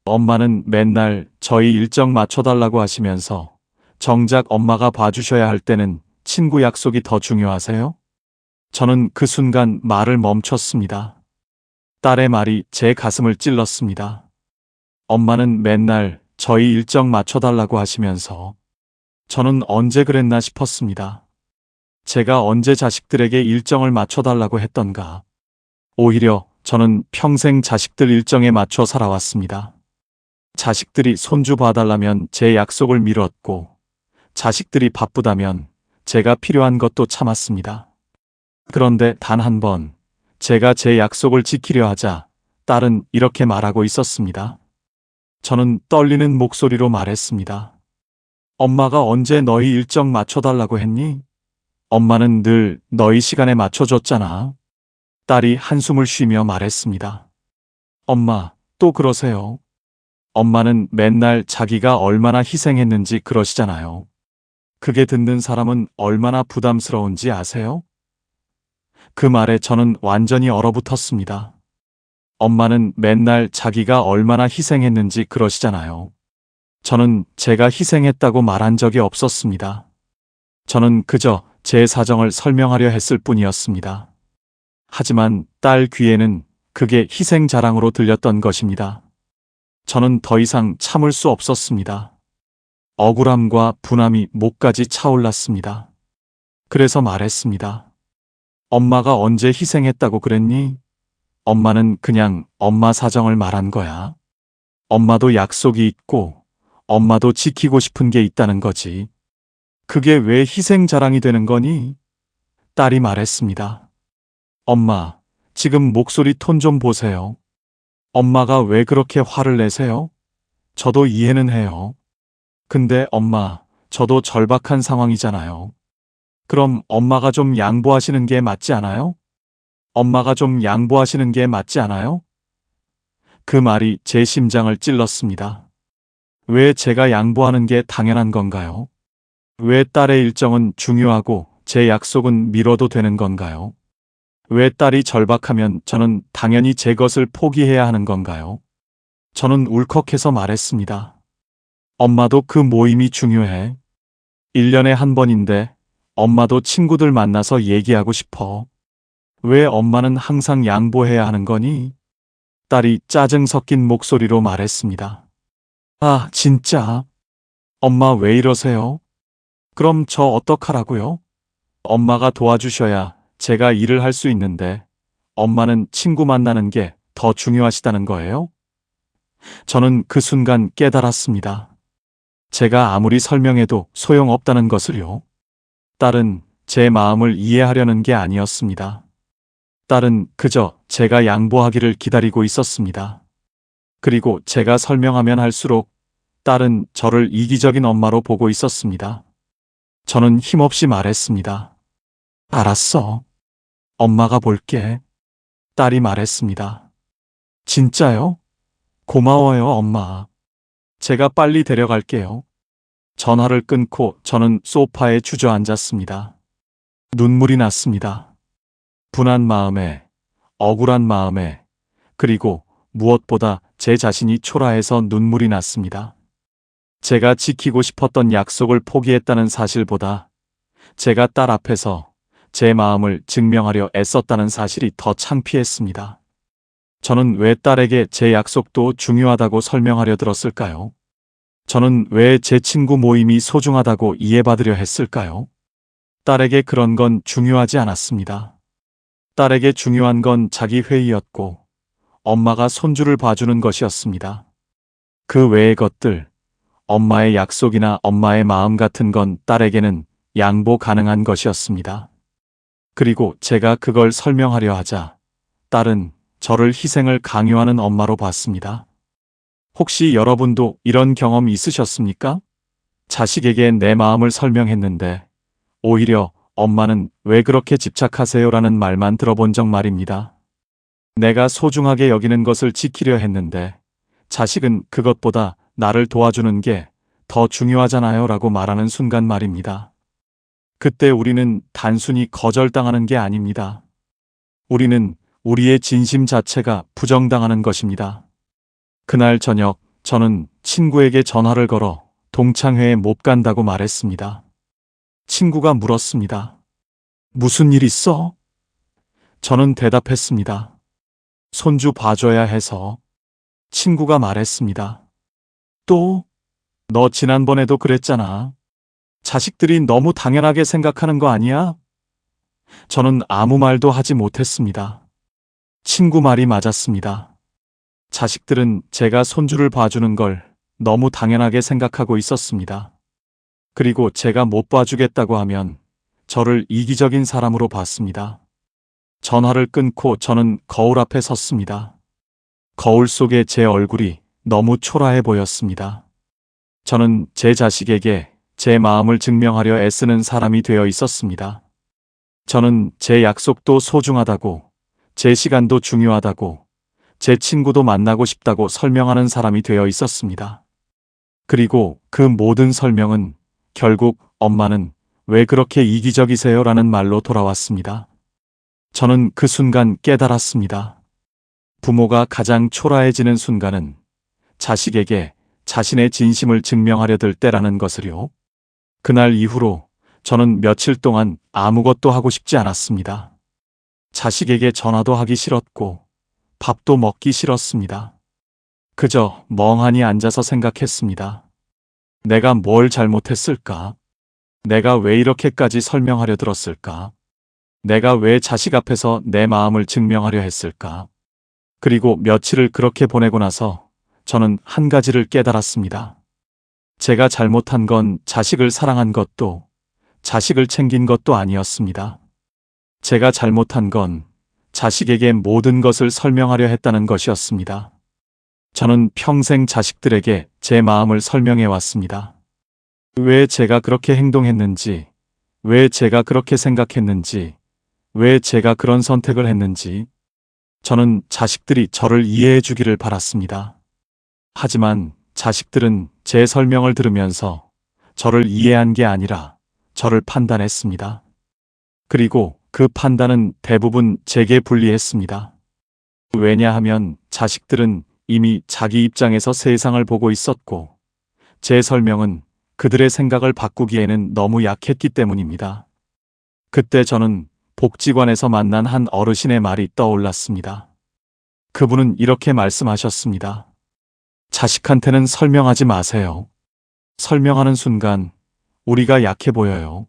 엄마는 맨날 저희 일정 맞춰달라고 하시면서 정작 엄마가 봐주셔야 할 때는 친구 약속이 더 중요하세요? 저는 그 순간 말을 멈췄습니다. 딸의 말이 제 가슴을 찔렀습니다. 엄마는 맨날 저희 일정 맞춰달라고 하시면서 저는 언제 그랬나 싶었습니다. 제가 언제 자식들에게 일정을 맞춰달라고 했던가. 오히려 저는 평생 자식들 일정에 맞춰 살아왔습니다. 자식들이 손주 봐달라면 제 약속을 미뤘고, 자식들이 바쁘다면 제가 필요한 것도 참았습니다. 그런데 단 한 번, 제가 제 약속을 지키려 하자 딸은 이렇게 말하고 있었습니다. 저는 떨리는 목소리로 말했습니다. 엄마가 언제 너희 일정 맞춰달라고 했니? 엄마는 늘 너희 시간에 맞춰줬잖아. 딸이 한숨을 쉬며 말했습니다. 엄마, 또 그러세요. 엄마는 맨날 자기가 얼마나 희생했는지 그러시잖아요. 그게 듣는 사람은 얼마나 부담스러운지 아세요? 그 말에 저는 완전히 얼어붙었습니다. 엄마는 맨날 자기가 얼마나 희생했는지 그러시잖아요. 저는 제가 희생했다고 말한 적이 없었습니다. 저는 그저 제 사정을 설명하려 했을 뿐이었습니다. 하지만 딸 귀에는 그게 희생 자랑으로 들렸던 것입니다. 저는 더 이상 참을 수 없었습니다. 억울함과 분함이 목까지 차올랐습니다. 그래서 말했습니다. 엄마가 언제 희생했다고 그랬니? 엄마는 그냥 엄마 사정을 말한 거야. 엄마도 약속이 있고, 엄마도 지키고 싶은 게 있다는 거지. 그게 왜 희생 자랑이 되는 거니? 딸이 말했습니다. 엄마, 지금 목소리 톤 좀 보세요. 엄마가 왜 그렇게 화를 내세요? 저도 이해는 해요. 근데 엄마, 저도 절박한 상황이잖아요. 그럼 엄마가 좀 양보하시는 게 맞지 않아요? 엄마가 좀 양보하시는 게 맞지 않아요? 그 말이 제 심장을 찔렀습니다. 왜 제가 양보하는 게 당연한 건가요? 왜 딸의 일정은 중요하고 제 약속은 미뤄도 되는 건가요? 왜 딸이 절박하면 저는 당연히 제 것을 포기해야 하는 건가요? 저는 울컥해서 말했습니다. 엄마도 그 모임이 중요해. 1년에 한 번인데 엄마도 친구들 만나서 얘기하고 싶어. 왜 엄마는 항상 양보해야 하는 거니? 딸이 짜증 섞인 목소리로 말했습니다. 아, 진짜. 엄마 왜 이러세요? 그럼 저 어떡하라고요? 엄마가 도와주셔야 제가 일을 할 수 있는데 엄마는 친구 만나는 게 더 중요하시다는 거예요? 저는 그 순간 깨달았습니다. 제가 아무리 설명해도 소용없다는 것을요. 딸은 제 마음을 이해하려는 게 아니었습니다. 딸은 그저 제가 양보하기를 기다리고 있었습니다. 그리고 제가 설명하면 할수록 딸은 저를 이기적인 엄마로 보고 있었습니다. 저는 힘없이 말했습니다. 알았어. 엄마가 볼게. 딸이 말했습니다. 진짜요? 고마워요, 엄마. 제가 빨리 데려갈게요. 전화를 끊고 저는 소파에 주저앉았습니다. 눈물이 났습니다. 분한 마음에, 억울한 마음에, 그리고 무엇보다 제 자신이 초라해서 눈물이 났습니다. 제가 지키고 싶었던 약속을 포기했다는 사실보다 제가 딸 앞에서 제 마음을 증명하려 애썼다는 사실이 더 창피했습니다. 저는 왜 딸에게 제 약속도 중요하다고 설명하려 들었을까요? 저는 왜 제 친구 모임이 소중하다고 이해받으려 했을까요? 딸에게 그런 건 중요하지 않았습니다. 딸에게 중요한 건 자기 회의였고 엄마가 손주를 봐주는 것이었습니다. 그 외의 것들, 엄마의 약속이나 엄마의 마음 같은 건 딸에게는 양보 가능한 것이었습니다. 그리고 제가 그걸 설명하려 하자 딸은 저를 희생을 강요하는 엄마로 봤습니다. 혹시 여러분도 이런 경험 있으셨습니까? 자식에게 내 마음을 설명했는데 오히려 엄마는 왜 그렇게 집착하세요라는 말만 들어본 적 말입니다. 내가 소중하게 여기는 것을 지키려 했는데 자식은 그것보다 나를 도와주는 게 더 중요하잖아요 라고 말하는 순간 말입니다. 그때 우리는 단순히 거절당하는 게 아닙니다. 우리는 우리의 진심 자체가 부정당하는 것입니다. 그날 저녁 저는 친구에게 전화를 걸어 동창회에 못 간다고 말했습니다. 친구가 물었습니다. 무슨 일 있어? 저는 대답했습니다. 손주 봐줘야 해서. 친구가 말했습니다. 또? 너 지난번에도 그랬잖아. 자식들이 너무 당연하게 생각하는 거 아니야? 저는 아무 말도 하지 못했습니다. 친구 말이 맞았습니다. 자식들은 제가 손주를 봐주는 걸 너무 당연하게 생각하고 있었습니다. 그리고 제가 못 봐주겠다고 하면 저를 이기적인 사람으로 봤습니다. 전화를 끊고 저는 거울 앞에 섰습니다. 거울 속에 제 얼굴이 너무 초라해 보였습니다. 저는 제 자식에게 제 마음을 증명하려 애쓰는 사람이 되어 있었습니다. 저는 제 약속도 소중하다고, 제 시간도 중요하다고, 제 친구도 만나고 싶다고 설명하는 사람이 되어 있었습니다. 그리고 그 모든 설명은 결국 엄마는 왜 그렇게 이기적이세요? 라는 말로 돌아왔습니다. 저는 그 순간 깨달았습니다. 부모가 가장 초라해지는 순간은 자식에게 자신의 진심을 증명하려 들 때라는 것을요. 그날 이후로 저는 며칠 동안 아무것도 하고 싶지 않았습니다. 자식에게 전화도 하기 싫었고 밥도 먹기 싫었습니다. 그저 멍하니 앉아서 생각했습니다. 내가 뭘 잘못했을까? 내가 왜 이렇게까지 설명하려 들었을까? 내가 왜 자식 앞에서 내 마음을 증명하려 했을까? 그리고 며칠을 그렇게 보내고 나서 저는 한 가지를 깨달았습니다. 제가 잘못한 건 자식을 사랑한 것도 자식을 챙긴 것도 아니었습니다. 제가 잘못한 건 자식에게 모든 것을 설명하려 했다는 것이었습니다. 저는 평생 자식들에게 제 마음을 설명해 왔습니다. 왜 제가 그렇게 행동했는지, 왜 제가 그렇게 생각했는지, 왜 제가 그런 선택을 했는지, 저는 자식들이 저를 이해해 주기를 바랐습니다. 하지만 자식들은 제 설명을 들으면서 저를 이해한 게 아니라 저를 판단했습니다. 그리고 그 판단은 대부분 제게 불리했습니다. 왜냐하면 자식들은 이미 자기 입장에서 세상을 보고 있었고 제 설명은 그들의 생각을 바꾸기에는 너무 약했기 때문입니다. 그때 저는 복지관에서 만난 한 어르신의 말이 떠올랐습니다. 그분은 이렇게 말씀하셨습니다. 자식한테는 설명하지 마세요. 설명하는 순간 우리가 약해 보여요.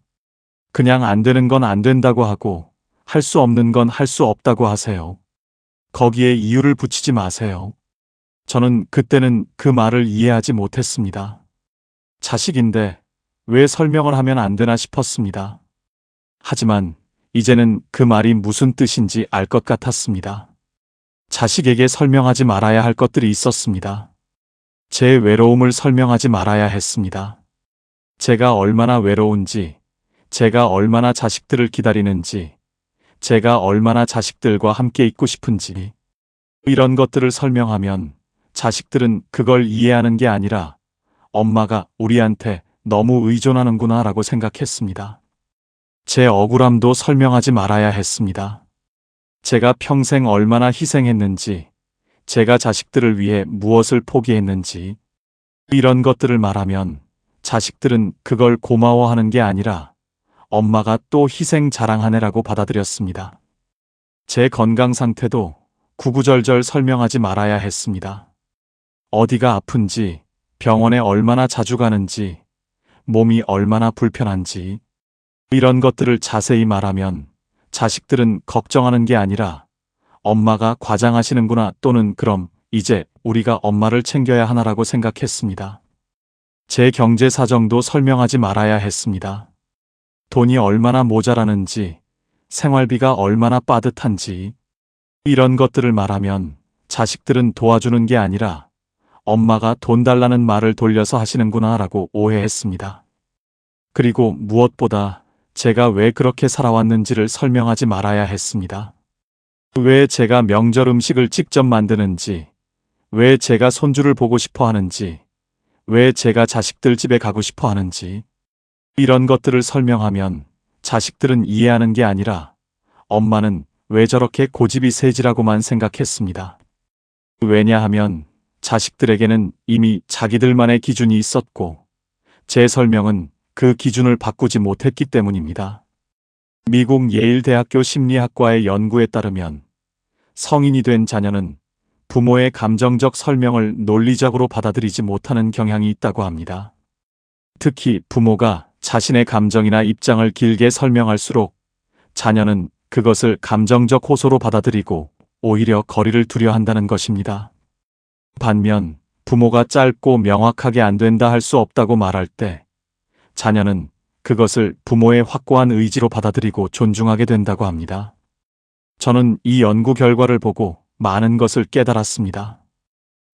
그냥 안 되는 건 안 된다고 하고 할 수 없는 건 할 수 없다고 하세요. 거기에 이유를 붙이지 마세요. 저는 그때는 그 말을 이해하지 못했습니다. 자식인데 왜 설명을 하면 안 되나 싶었습니다. 하지만 이제는 그 말이 무슨 뜻인지 알 것 같았습니다. 자식에게 설명하지 말아야 할 것들이 있었습니다. 제 외로움을 설명하지 말아야 했습니다. 제가 얼마나 외로운지, 제가 얼마나 자식들을 기다리는지, 제가 얼마나 자식들과 함께 있고 싶은지, 이런 것들을 설명하면 자식들은 그걸 이해하는 게 아니라 엄마가 우리한테 너무 의존하는구나 라고 생각했습니다. 제 억울함도 설명하지 말아야 했습니다. 제가 평생 얼마나 희생했는지, 제가 자식들을 위해 무엇을 포기했는지, 이런 것들을 말하면 자식들은 그걸 고마워하는 게 아니라 엄마가 또 희생 자랑하네라고 받아들였습니다. 제 건강 상태도 구구절절 설명하지 말아야 했습니다. 어디가 아픈지, 병원에 얼마나 자주 가는지, 몸이 얼마나 불편한지, 이런 것들을 자세히 말하면 자식들은 걱정하는 게 아니라 엄마가 과장하시는구나 또는 그럼 이제 우리가 엄마를 챙겨야 하나라고 생각했습니다. 제 경제 사정도 설명하지 말아야 했습니다. 돈이 얼마나 모자라는지, 생활비가 얼마나 빠듯한지, 이런 것들을 말하면 자식들은 도와주는 게 아니라 엄마가 돈 달라는 말을 돌려서 하시는구나 라고 오해했습니다. 그리고 무엇보다 제가 왜 그렇게 살아왔는지를 설명하지 말아야 했습니다. 왜 제가 명절 음식을 직접 만드는지, 왜 제가 손주를 보고 싶어 하는지, 왜 제가 자식들 집에 가고 싶어 하는지, 이런 것들을 설명하면 자식들은 이해하는 게 아니라 엄마는 왜 저렇게 고집이 세지라고만 생각했습니다. 왜냐하면 자식들에게는 이미 자기들만의 기준이 있었고, 제 설명은 그 기준을 바꾸지 못했기 때문입니다. 미국 예일대학교 심리학과의 연구에 따르면 성인이 된 자녀는 부모의 감정적 설명을 논리적으로 받아들이지 못하는 경향이 있다고 합니다. 특히 부모가 자신의 감정이나 입장을 길게 설명할수록 자녀는 그것을 감정적 호소로 받아들이고 오히려 거리를 두려 한다는 것입니다. 반면 부모가 짧고 명확하게 안 된다 할 수 없다고 말할 때 자녀는 그것을 부모의 확고한 의지로 받아들이고 존중하게 된다고 합니다. 저는 이 연구 결과를 보고 많은 것을 깨달았습니다.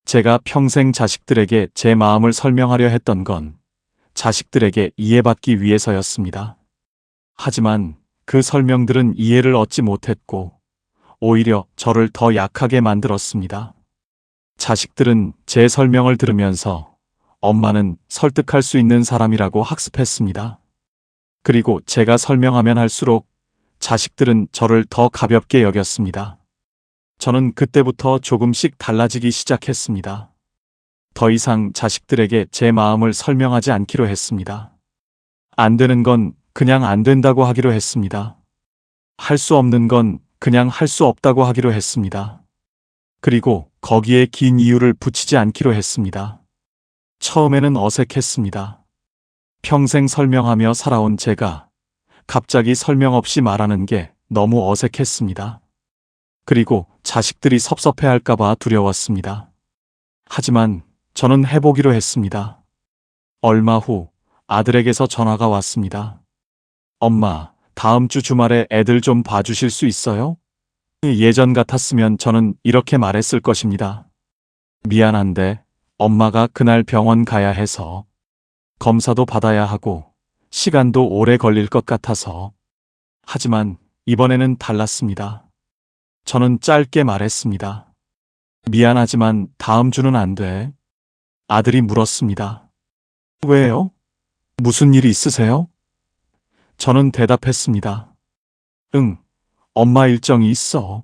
제가 평생 자식들에게 제 마음을 설명하려 했던 건 자식들에게 이해받기 위해서였습니다. 하지만 그 설명들은 이해를 얻지 못했고 오히려 저를 더 약하게 만들었습니다. 자식들은 제 설명을 들으면서 엄마는 설득할 수 있는 사람이라고 학습했습니다. 그리고 제가 설명하면 할수록 자식들은 저를 더 가볍게 여겼습니다. 저는 그때부터 조금씩 달라지기 시작했습니다. 더 이상 자식들에게 제 마음을 설명하지 않기로 했습니다. 안 되는 건 그냥 안 된다고 하기로 했습니다. 할 수 없는 건 그냥 할 수 없다고 하기로 했습니다. 그리고 거기에 긴 이유를 붙이지 않기로 했습니다. 처음에는 어색했습니다. 평생 설명하며 살아온 제가 갑자기 설명 없이 말하는 게 너무 어색했습니다. 그리고 자식들이 섭섭해할까봐 두려웠습니다. 하지만 저는 해보기로 했습니다. 얼마 후 아들에게서 전화가 왔습니다. 엄마, 다음 주 주말에 애들 좀 봐주실 수 있어요? 예전 같았으면 저는 이렇게 말했을 것입니다. 미안한데 엄마가 그날 병원 가야 해서 검사도 받아야 하고 시간도 오래 걸릴 것 같아서. 하지만 이번에는 달랐습니다. 저는 짧게 말했습니다. 미안하지만 다음 주는 안 돼. 아들이 물었습니다. 왜요? 무슨 일이 있으세요? 저는 대답했습니다. 응, 엄마 일정이 있어.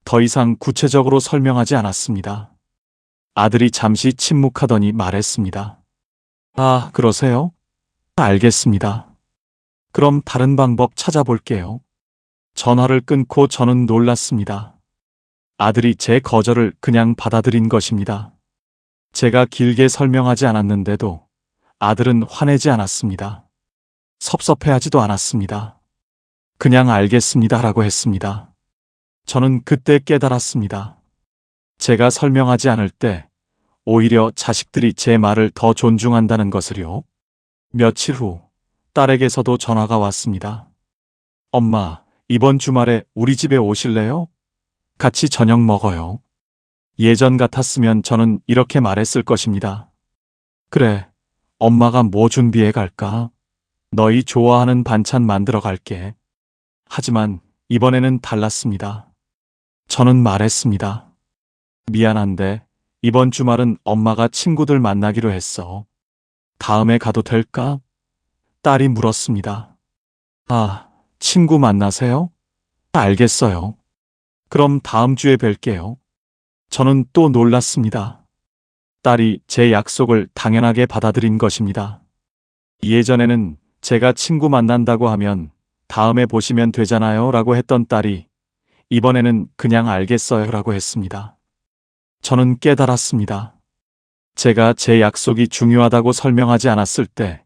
더 이상 구체적으로 설명하지 않았습니다. 아들이 잠시 침묵하더니 말했습니다. 아, 그러세요? 알겠습니다. 그럼 다른 방법 찾아볼게요. 전화를 끊고 저는 놀랐습니다. 아들이 제 거절을 그냥 받아들인 것입니다. 제가 길게 설명하지 않았는데도 아들은 화내지 않았습니다. 섭섭해하지도 않았습니다. 그냥 알겠습니다라고 했습니다. 저는 그때 깨달았습니다. 제가 설명하지 않을 때 오히려 자식들이 제 말을 더 존중한다는 것을요. 며칠 후 딸에게서도 전화가 왔습니다. 엄마, 이번 주말에 우리 집에 오실래요? 같이 저녁 먹어요. 예전 같았으면 저는 이렇게 말했을 것입니다. 그래, 엄마가 뭐 준비해 갈까? 너희 좋아하는 반찬 만들어 갈게. 하지만 이번에는 달랐습니다. 저는 말했습니다. 미안한데 이번 주말은 엄마가 친구들 만나기로 했어. 다음에 가도 될까? 딸이 물었습니다. 아, 친구 만나세요? 알겠어요. 그럼 다음 주에 뵐게요. 저는 또 놀랐습니다. 딸이 제 약속을 당연하게 받아들인 것입니다. 예전에는 제가 친구 만난다고 하면 다음에 보시면 되잖아요 라고 했던 딸이 이번에는 그냥 알겠어요 라고 했습니다. 저는 깨달았습니다. 제가 제 약속이 중요하다고 설명하지 않았을 때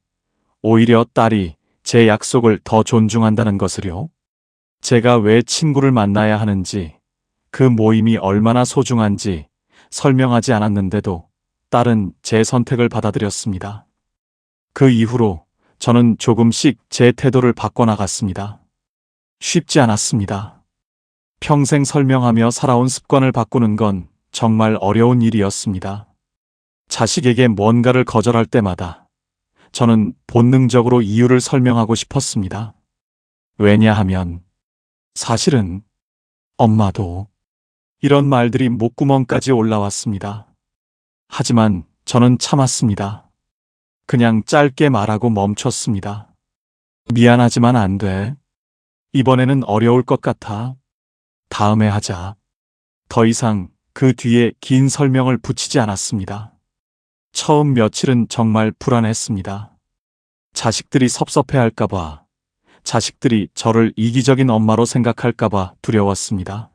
오히려 딸이 제 약속을 더 존중한다는 것을요. 제가 왜 친구를 만나야 하는지, 그 모임이 얼마나 소중한지 설명하지 않았는데도 딸은 제 선택을 받아들였습니다. 그 이후로 저는 조금씩 제 태도를 바꿔나갔습니다. 쉽지 않았습니다. 평생 설명하며 살아온 습관을 바꾸는 건 정말 어려운 일이었습니다. 자식에게 뭔가를 거절할 때마다 저는 본능적으로 이유를 설명하고 싶었습니다. 왜냐하면 사실은 엄마도 이런 말들이 목구멍까지 올라왔습니다. 하지만 저는 참았습니다. 그냥 짧게 말하고 멈췄습니다. 미안하지만 안 돼. 이번에는 어려울 것 같아. 다음에 하자. 더 이상 그 뒤에 긴 설명을 붙이지 않았습니다. 처음 며칠은 정말 불안했습니다. 자식들이 섭섭해할까봐, 자식들이 저를 이기적인 엄마로 생각할까봐 두려웠습니다.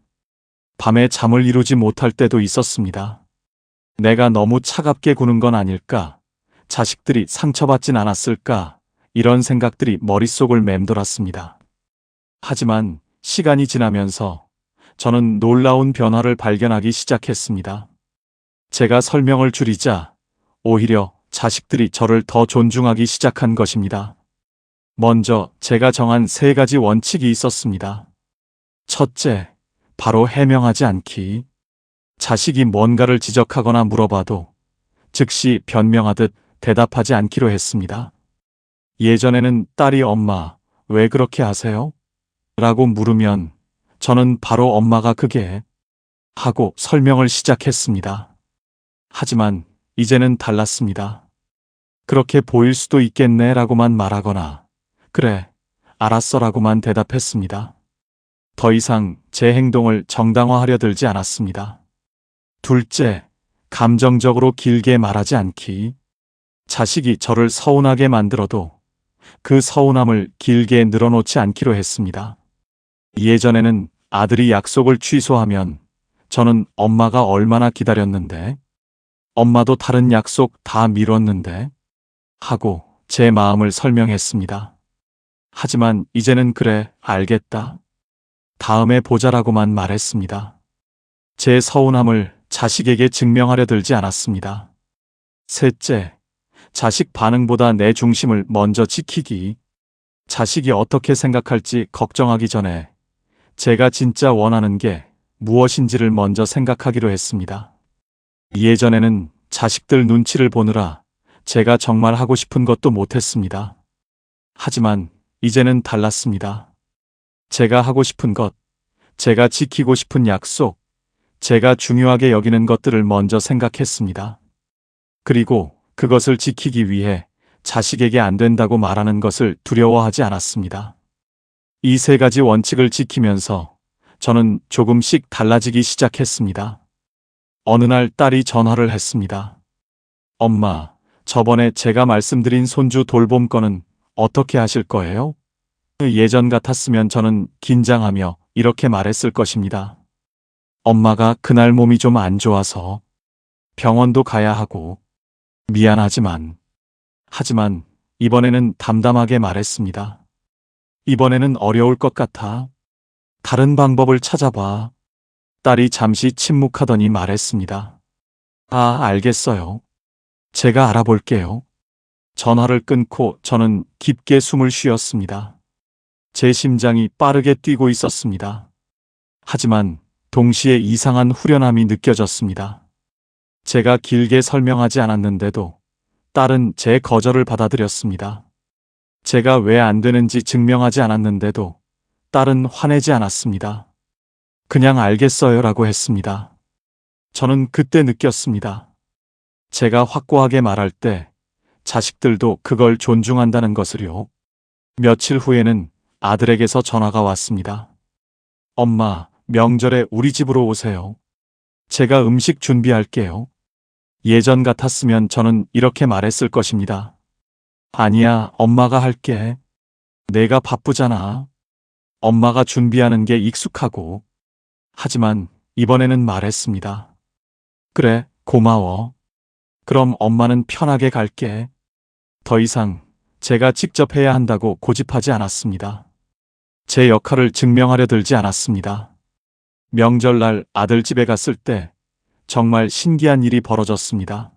밤에 잠을 이루지 못할 때도 있었습니다. 내가 너무 차갑게 구는 건 아닐까? 자식들이 상처받진 않았을까? 이런 생각들이 머릿속을 맴돌았습니다. 하지만 시간이 지나면서 저는 놀라운 변화를 발견하기 시작했습니다. 제가 설명을 줄이자 오히려 자식들이 저를 더 존중하기 시작한 것입니다. 먼저 제가 정한 3가지 원칙이 있었습니다. 첫째, 바로 해명하지 않기. 자식이 뭔가를 지적하거나 물어봐도 즉시 변명하듯 대답하지 않기로 했습니다. 예전에는 딸이 엄마, 왜 그렇게 하세요? 라고 물으면 저는 바로 엄마가 그게 하고 설명을 시작했습니다. 하지만 이제는 달랐습니다. 그렇게 보일 수도 있겠네 라고만 말하거나 그래, 알았어 라고만 대답했습니다. 더 이상 제 행동을 정당화하려 들지 않았습니다. 둘째, 감정적으로 길게 말하지 않기. 자식이 저를 서운하게 만들어도 그 서운함을 길게 늘어놓지 않기로 했습니다. 예전에는 아들이 약속을 취소하면 저는 엄마가 얼마나 기다렸는데, 엄마도 다른 약속 다 미뤘는데 하고 제 마음을 설명했습니다. 하지만 이제는 그래, 알겠다. 다음에 보자라고만 말했습니다. 제 서운함을 자식에게 증명하려 들지 않았습니다. 셋째, 자식 반응보다 내 중심을 먼저 지키기. 자식이 어떻게 생각할지 걱정하기 전에 제가 진짜 원하는 게 무엇인지를 먼저 생각하기로 했습니다. 예전에는 자식들 눈치를 보느라 제가 정말 하고 싶은 것도 못했습니다. 하지만 이제는 달랐습니다. 제가 하고 싶은 것, 제가 지키고 싶은 약속, 제가 중요하게 여기는 것들을 먼저 생각했습니다. 그리고 그것을 지키기 위해 자식에게 안 된다고 말하는 것을 두려워하지 않았습니다. 이 3가지 원칙을 지키면서 저는 조금씩 달라지기 시작했습니다. 어느 날 딸이 전화를 했습니다. 엄마, 저번에 제가 말씀드린 손주 돌봄 건은 어떻게 하실 거예요? 예전 같았으면 저는 긴장하며 이렇게 말했을 것입니다. 엄마가 그날 몸이 좀 안 좋아서 병원도 가야 하고 미안하지만, 하지만 이번에는 담담하게 말했습니다. 이번에는 어려울 것 같아. 다른 방법을 찾아봐. 딸이 잠시 침묵하더니 말했습니다. 아, 알겠어요. 제가 알아볼게요. 전화를 끊고 저는 깊게 숨을 쉬었습니다. 제 심장이 빠르게 뛰고 있었습니다. 하지만 동시에 이상한 후련함이 느껴졌습니다. 제가 길게 설명하지 않았는데도 딸은 제 거절을 받아들였습니다. 제가 왜 안 되는지 증명하지 않았는데도 딸은 화내지 않았습니다. 그냥 알겠어요 라고 했습니다. 저는 그때 느꼈습니다. 제가 확고하게 말할 때 자식들도 그걸 존중한다는 것을요. 며칠 후에는 아들에게서 전화가 왔습니다. 엄마, 명절에 우리 집으로 오세요. 제가 음식 준비할게요. 예전 같았으면 저는 이렇게 말했을 것입니다. 아니야, 엄마가 할게. 내가 바쁘잖아. 엄마가 준비하는 게 익숙하고. 하지만 이번에는 말했습니다. 그래, 고마워. 그럼 엄마는 편하게 갈게. 더 이상 제가 직접 해야 한다고 고집하지 않았습니다. 제 역할을 증명하려 들지 않았습니다. 명절날 아들 집에 갔을 때 정말 신기한 일이 벌어졌습니다.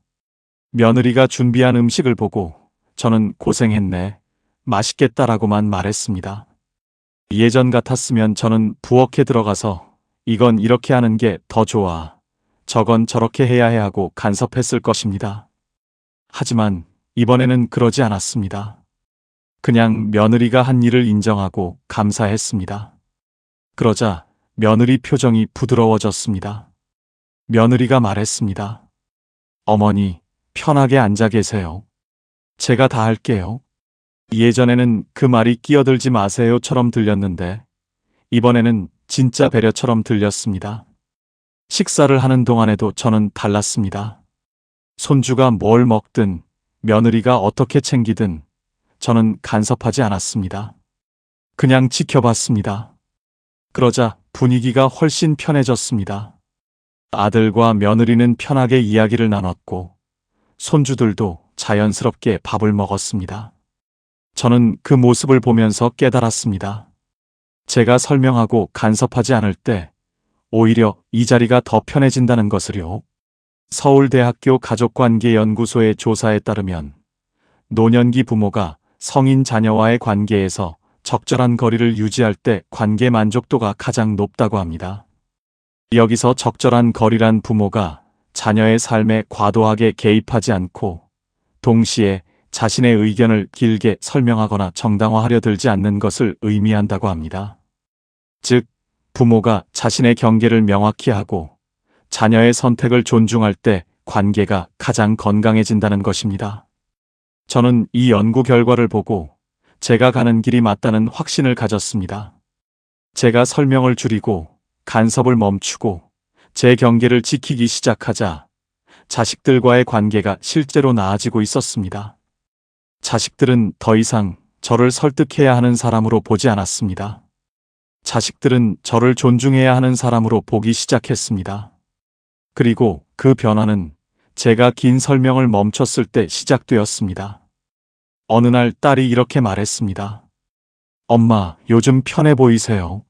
며느리가 준비한 음식을 보고 저는 고생했네, 맛있겠다라고만 말했습니다. 예전 같았으면 저는 부엌에 들어가서 이건 이렇게 하는 게 더 좋아, 저건 저렇게 해야 해 하고 간섭했을 것입니다. 하지만 이번에는 그러지 않았습니다. 그냥 며느리가 한 일을 인정하고 감사했습니다. 그러자 며느리 표정이 부드러워졌습니다. 며느리가 말했습니다. 어머니, 편하게 앉아 계세요. 제가 다 할게요. 예전에는 그 말이 끼어들지 마세요처럼 들렸는데 이번에는 진짜 배려처럼 들렸습니다. 식사를 하는 동안에도 저는 달랐습니다. 손주가 뭘 먹든 며느리가 어떻게 챙기든 저는 간섭하지 않았습니다. 그냥 지켜봤습니다. 그러자 분위기가 훨씬 편해졌습니다. 아들과 며느리는 편하게 이야기를 나눴고 손주들도 자연스럽게 밥을 먹었습니다. 저는 그 모습을 보면서 깨달았습니다. 제가 설명하고 간섭하지 않을 때 오히려 이 자리가 더 편해진다는 것을요. 서울대학교 가족관계연구소의 조사에 따르면 노년기 부모가 성인 자녀와의 관계에서 적절한 거리를 유지할 때 관계 만족도가 가장 높다고 합니다. 여기서 적절한 거리란 부모가 자녀의 삶에 과도하게 개입하지 않고 동시에 자신의 의견을 길게 설명하거나 정당화하려 들지 않는 것을 의미한다고 합니다. 즉, 부모가 자신의 경계를 명확히 하고 자녀의 선택을 존중할 때 관계가 가장 건강해진다는 것입니다. 저는 이 연구 결과를 보고 제가 가는 길이 맞다는 확신을 가졌습니다. 제가 설명을 줄이고 간섭을 멈추고 제 경계를 지키기 시작하자 자식들과의 관계가 실제로 나아지고 있었습니다. 자식들은 더 이상 저를 설득해야 하는 사람으로 보지 않았습니다. 자식들은 저를 존중해야 하는 사람으로 보기 시작했습니다. 그리고 그 변화는 제가 긴 설명을 멈췄을 때 시작되었습니다. 어느 날 딸이 이렇게 말했습니다. 엄마, 요즘 편해 보이세요.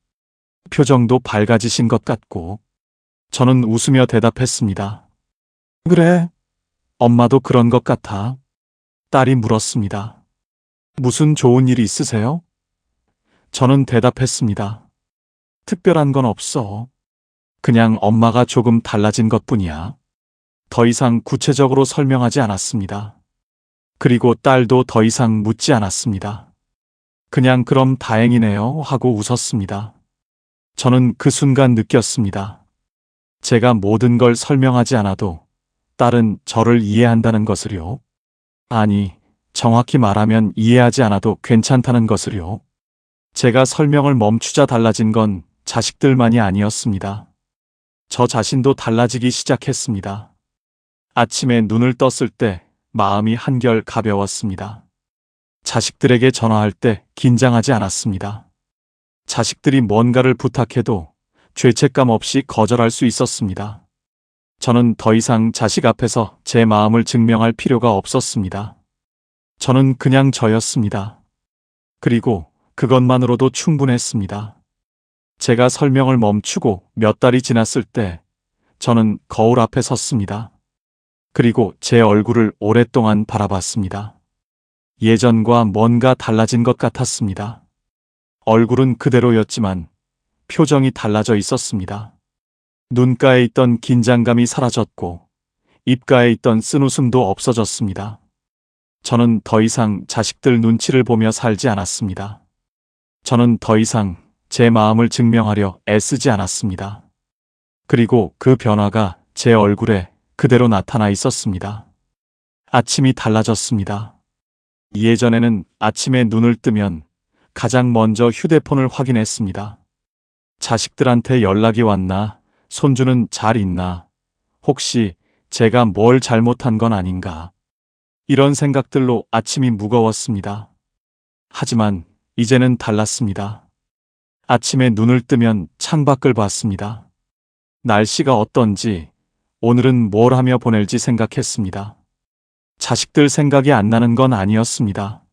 표정도 밝아지신 것 같고. 저는 웃으며 대답했습니다. 그래, 엄마도 그런 것 같아. 딸이 물었습니다. 무슨 좋은 일이 있으세요? 저는 대답했습니다. 특별한 건 없어. 그냥 엄마가 조금 달라진 것뿐이야. 더 이상 구체적으로 설명하지 않았습니다. 그리고 딸도 더 이상 묻지 않았습니다. 그냥 그럼 다행이네요 하고 웃었습니다. 저는 그 순간 느꼈습니다. 제가 모든 걸 설명하지 않아도 딸은 저를 이해한다는 것을요. 아니, 정확히 말하면 이해하지 않아도 괜찮다는 것을요. 제가 설명을 멈추자 달라진 건 자식들만이 아니었습니다. 저 자신도 달라지기 시작했습니다. 아침에 눈을 떴을 때 마음이 한결 가벼웠습니다. 자식들에게 전화할 때 긴장하지 않았습니다. 자식들이 뭔가를 부탁해도 죄책감 없이 거절할 수 있었습니다. 저는 더 이상 자식 앞에서 제 마음을 증명할 필요가 없었습니다. 저는 그냥 저였습니다. 그리고 그것만으로도 충분했습니다. 제가 설명을 멈추고 몇 달이 지났을 때 저는 거울 앞에 섰습니다. 그리고 제 얼굴을 오랫동안 바라봤습니다. 예전과 뭔가 달라진 것 같았습니다. 얼굴은 그대로였지만 표정이 달라져 있었습니다. 눈가에 있던 긴장감이 사라졌고 입가에 있던 쓴웃음도 없어졌습니다. 저는 더 이상 자식들 눈치를 보며 살지 않았습니다. 저는 더 이상 제 마음을 증명하려 애쓰지 않았습니다. 그리고 그 변화가 제 얼굴에 그대로 나타나 있었습니다. 아침이 달라졌습니다. 예전에는 아침에 눈을 뜨면 가장 먼저 휴대폰을 확인했습니다. 자식들한테 연락이 왔나? 손주는 잘 있나? 혹시 제가 뭘 잘못한 건 아닌가? 이런 생각들로 아침이 무거웠습니다. 하지만 이제는 달랐습니다. 아침에 눈을 뜨면 창밖을 봤습니다. 날씨가 어떤지, 오늘은 뭘 하며 보낼지 생각했습니다. 자식들 생각이 안 나는 건 아니었습니다.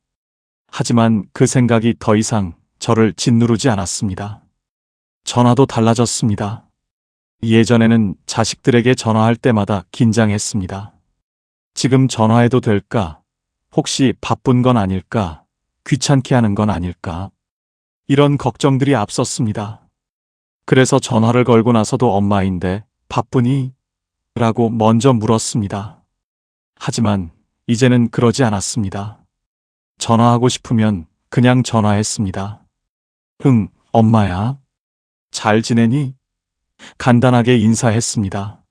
하지만 그 생각이 더 이상 저를 짓누르지 않았습니다. 전화도 달라졌습니다. 예전에는 자식들에게 전화할 때마다 긴장했습니다. 지금 전화해도 될까? 혹시 바쁜 건 아닐까? 귀찮게 하는 건 아닐까? 이런 걱정들이 앞섰습니다. 그래서 전화를 걸고 나서도 엄마인데 바쁘니? 라고 먼저 물었습니다. 하지만 이제는 그러지 않았습니다. 전화하고 싶으면 그냥 전화했습니다. 응, 엄마야. 잘 지내니? 간단하게 인사했습니다.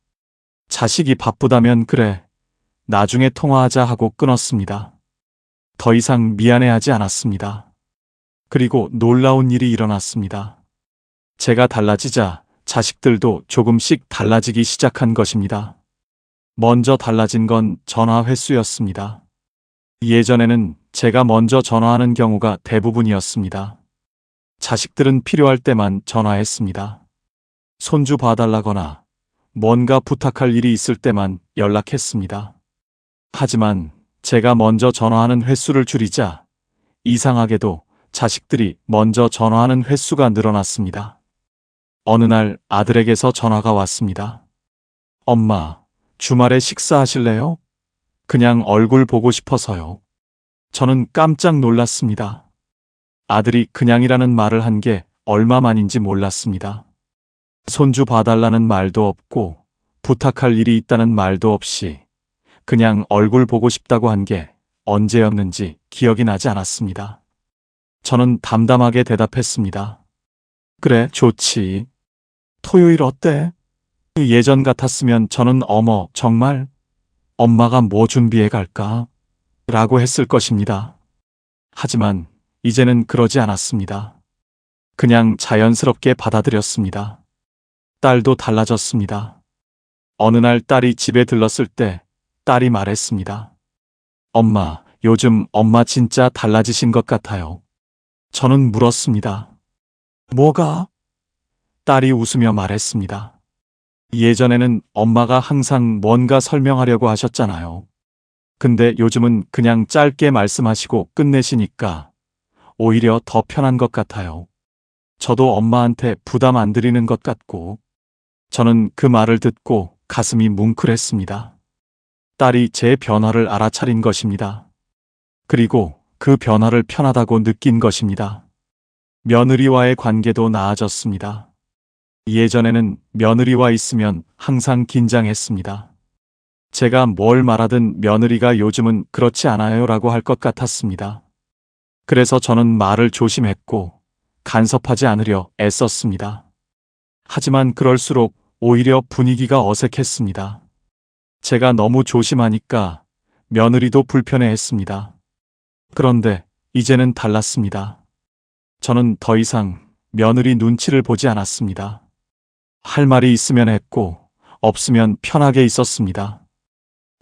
자식이 바쁘다면 그래. 나중에 통화하자 하고 끊었습니다. 더 이상 미안해하지 않았습니다. 그리고 놀라운 일이 일어났습니다. 제가 달라지자 자식들도 조금씩 달라지기 시작한 것입니다. 먼저 달라진 건 전화 횟수였습니다. 예전에는 제가 먼저 전화하는 경우가 대부분이었습니다. 자식들은 필요할 때만 전화했습니다. 손주 봐달라거나 뭔가 부탁할 일이 있을 때만 연락했습니다. 하지만 제가 먼저 전화하는 횟수를 줄이자 이상하게도 자식들이 먼저 전화하는 횟수가 늘어났습니다. 어느 날 아들에게서 전화가 왔습니다. 엄마, 주말에 식사하실래요? 그냥 얼굴 보고 싶어서요. 저는 깜짝 놀랐습니다. 아들이 그냥이라는 말을 한 게 얼마만인지 몰랐습니다. 손주 봐달라는 말도 없고 부탁할 일이 있다는 말도 없이 그냥 얼굴 보고 싶다고 한 게 언제였는지 기억이 나지 않았습니다. 저는 담담하게 대답했습니다. 그래, 좋지. 토요일 어때? 예전 같았으면 저는 어머, 정말? 엄마가 뭐 준비해 갈까? 라고 했을 것입니다. 하지만 이제는 그러지 않았습니다. 그냥 자연스럽게 받아들였습니다. 딸도 달라졌습니다. 어느 날 딸이 집에 들렀을 때 딸이 말했습니다. 엄마, 요즘 엄마 진짜 달라지신 것 같아요. 저는 물었습니다. 뭐가? 딸이 웃으며 말했습니다. 예전에는 엄마가 항상 뭔가 설명하려고 하셨잖아요. 근데 요즘은 그냥 짧게 말씀하시고 끝내시니까 오히려 더 편한 것 같아요. 저도 엄마한테 부담 안 드리는 것 같고. 저는 그 말을 듣고 가슴이 뭉클했습니다. 딸이 제 변화를 알아차린 것입니다. 그리고 그 변화를 편하다고 느낀 것입니다. 며느리와의 관계도 나아졌습니다. 예전에는 며느리와 있으면 항상 긴장했습니다. 제가 뭘 말하든 며느리가 요즘은 그렇지 않아요 라고 할 것 같았습니다. 그래서 저는 말을 조심했고 간섭하지 않으려 애썼습니다. 하지만 그럴수록 오히려 분위기가 어색했습니다. 제가 너무 조심하니까 며느리도 불편해했습니다. 그런데 이제는 달랐습니다. 저는 더 이상 며느리 눈치를 보지 않았습니다. 할 말이 있으면 했고 없으면 편하게 있었습니다.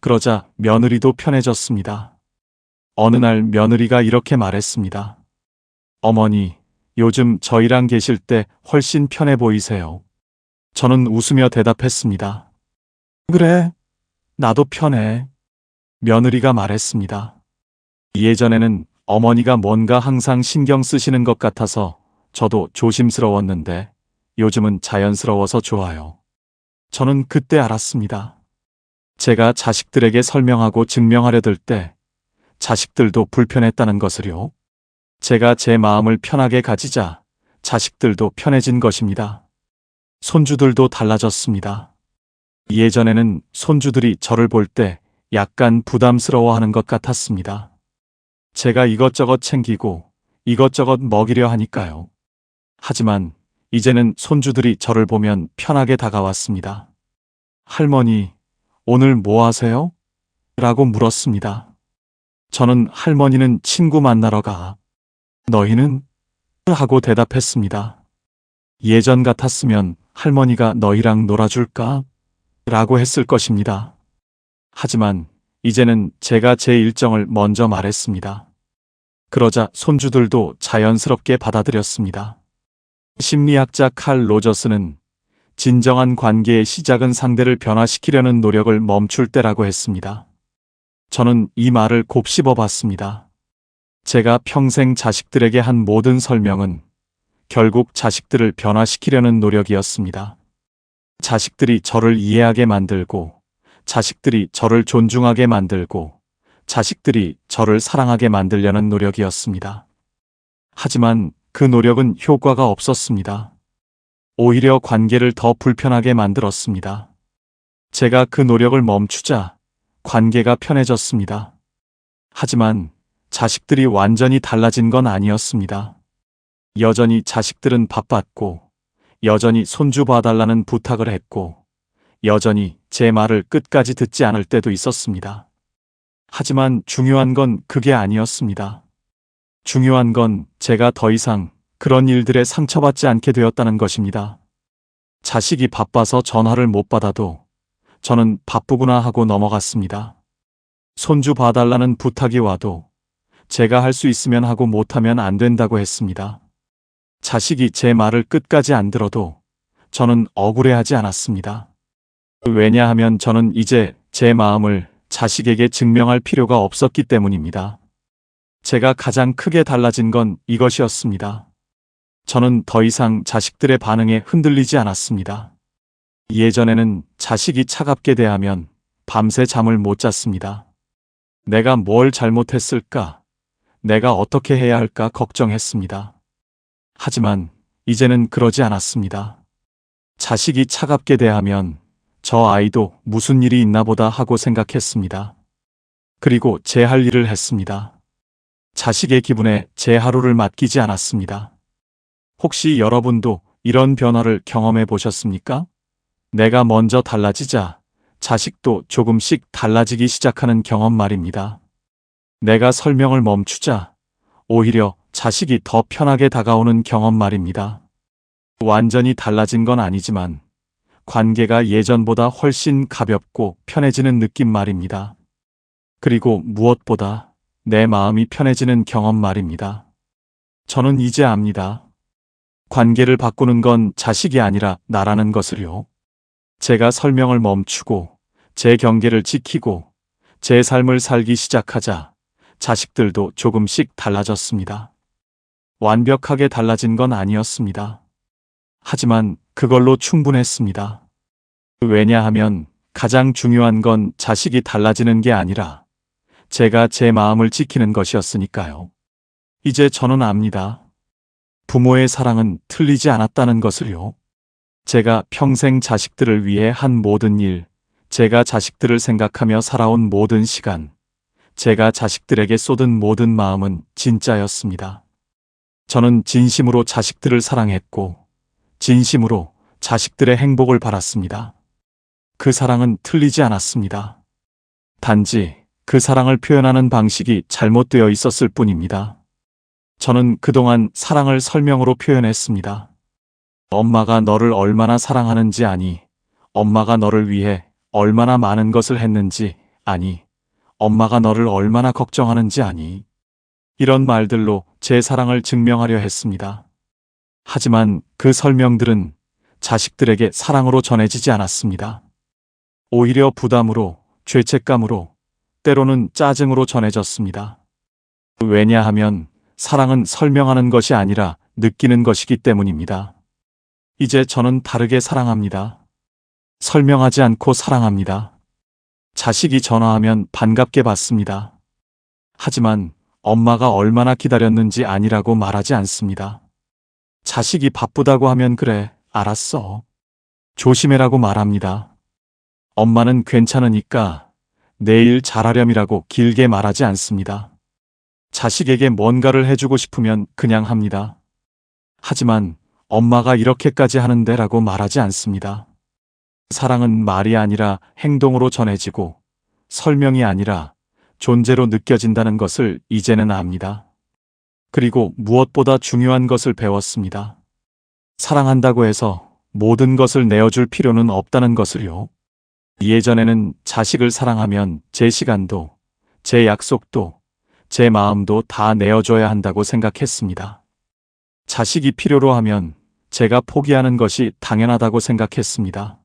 그러자 며느리도 편해졌습니다. 어느 날 며느리가 이렇게 말했습니다. 어머니, 요즘 저희랑 계실 때 훨씬 편해 보이세요. 저는 웃으며 대답했습니다. 그래, 나도 편해. 며느리가 말했습니다. 예전에는 어머니가 뭔가 항상 신경 쓰시는 것 같아서 저도 조심스러웠는데 요즘은 자연스러워서 좋아요. 저는 그때 알았습니다. 제가 자식들에게 설명하고 증명하려 들 때 자식들도 불편했다는 것을요. 제가 제 마음을 편하게 가지자 자식들도 편해진 것입니다. 손주들도 달라졌습니다. 예전에는 손주들이 저를 볼 때 약간 부담스러워하는 것 같았습니다. 제가 이것저것 챙기고 이것저것 먹이려 하니까요. 하지만 이제는 손주들이 저를 보면 편하게 다가왔습니다. 할머니, 오늘 뭐 하세요? 라고 물었습니다. 저는 할머니는 친구 만나러 가. 너희는? 하고 대답했습니다. 예전 같았으면 할머니가 너희랑 놀아줄까? 라고 했을 것입니다. 하지만 이제는 제가 제 일정을 먼저 말했습니다. 그러자 손주들도 자연스럽게 받아들였습니다. 심리학자 칼 로저스는 진정한 관계의 시작은 상대를 변화시키려는 노력을 멈출 때라고 했습니다. 저는 이 말을 곱씹어 봤습니다. 제가 평생 자식들에게 한 모든 설명은 결국 자식들을 변화시키려는 노력이었습니다. 자식들이 저를 이해하게 만들고, 자식들이 저를 존중하게 만들고, 자식들이 저를 사랑하게 만들려는 노력이었습니다. 하지만 그 노력은 효과가 없었습니다. 오히려 관계를 더 불편하게 만들었습니다. 제가 그 노력을 멈추자 관계가 편해졌습니다. 하지만 자식들이 완전히 달라진 건 아니었습니다. 여전히 자식들은 바빴고, 여전히 손주 봐달라는 부탁을 했고, 여전히 제 말을 끝까지 듣지 않을 때도 있었습니다. 하지만 중요한 건 그게 아니었습니다. 중요한 건 제가 더 이상 그런 일들에 상처받지 않게 되었다는 것입니다. 자식이 바빠서 전화를 못 받아도 저는 바쁘구나 하고 넘어갔습니다. 손주 봐달라는 부탁이 와도 제가 할 수 있으면 하고 못하면 안 된다고 했습니다. 자식이 제 말을 끝까지 안 들어도 저는 억울해하지 않았습니다. 왜냐하면 저는 이제 제 마음을 자식에게 증명할 필요가 없었기 때문입니다. 제가 가장 크게 달라진 건 이것이었습니다. 저는 더 이상 자식들의 반응에 흔들리지 않았습니다. 예전에는 자식이 차갑게 대하면 밤새 잠을 못 잤습니다. 내가 뭘 잘못했을까? 내가 어떻게 해야 할까 걱정했습니다. 하지만 이제는 그러지 않았습니다. 자식이 차갑게 대하면 저 아이도 무슨 일이 있나 보다 하고 생각했습니다. 그리고 제 할 일을 했습니다. 자식의 기분에 제 하루를 맡기지 않았습니다. 혹시 여러분도 이런 변화를 경험해 보셨습니까? 내가 먼저 달라지자 자식도 조금씩 달라지기 시작하는 경험 말입니다. 내가 설명을 멈추자 오히려 자식이 더 편하게 다가오는 경험 말입니다. 완전히 달라진 건 아니지만 관계가 예전보다 훨씬 가볍고 편해지는 느낌 말입니다. 그리고 무엇보다 내 마음이 편해지는 경험 말입니다. 저는 이제 압니다. 관계를 바꾸는 건 자식이 아니라 나라는 것을요. 제가 설명을 멈추고 제 경계를 지키고 제 삶을 살기 시작하자 자식들도 조금씩 달라졌습니다. 완벽하게 달라진 건 아니었습니다. 하지만 그걸로 충분했습니다. 왜냐하면 가장 중요한 건 자식이 달라지는 게 아니라 제가 제 마음을 지키는 것이었으니까요. 이제 저는 압니다. 부모의 사랑은 틀리지 않았다는 것을요. 제가 평생 자식들을 위해 한 모든 일, 제가 자식들을 생각하며 살아온 모든 시간, 제가 자식들에게 쏟은 모든 마음은 진짜였습니다. 저는 진심으로 자식들을 사랑했고 진심으로 자식들의 행복을 바랐습니다. 그 사랑은 틀리지 않았습니다. 단지 그 사랑을 표현하는 방식이 잘못되어 있었을 뿐입니다. 저는 그동안 사랑을 설명으로 표현했습니다. 엄마가 너를 얼마나 사랑하는지 아니, 엄마가 너를 위해 얼마나 많은 것을 했는지 아니, 엄마가 너를 얼마나 걱정하는지 아니. 이런 말들로 제 사랑을 증명하려 했습니다. 하지만 그 설명들은 자식들에게 사랑으로 전해지지 않았습니다. 오히려 부담으로, 죄책감으로, 때로는 짜증으로 전해졌습니다. 왜냐하면 사랑은 설명하는 것이 아니라 느끼는 것이기 때문입니다. 이제 저는 다르게 사랑합니다. 설명하지 않고 사랑합니다. 자식이 전화하면 반갑게 받습니다. 하지만 엄마가 얼마나 기다렸는지 아니라고 말하지 않습니다. 자식이 바쁘다고 하면 그래, 알았어. 조심해라고 말합니다. 엄마는 괜찮으니까 내일 잘하렴이라고 길게 말하지 않습니다. 자식에게 뭔가를 해주고 싶으면 그냥 합니다. 하지만 엄마가 이렇게까지 하는데 라고 말하지 않습니다. 사랑은 말이 아니라 행동으로 전해지고 설명이 아니라 존재로 느껴진다는 것을 이제는 압니다. 그리고 무엇보다 중요한 것을 배웠습니다. 사랑한다고 해서 모든 것을 내어줄 필요는 없다는 것을요. 예전에는 자식을 사랑하면 제 시간도, 제 약속도, 제 마음도 다 내어줘야 한다고 생각했습니다. 자식이 필요로 하면 제가 포기하는 것이 당연하다고 생각했습니다.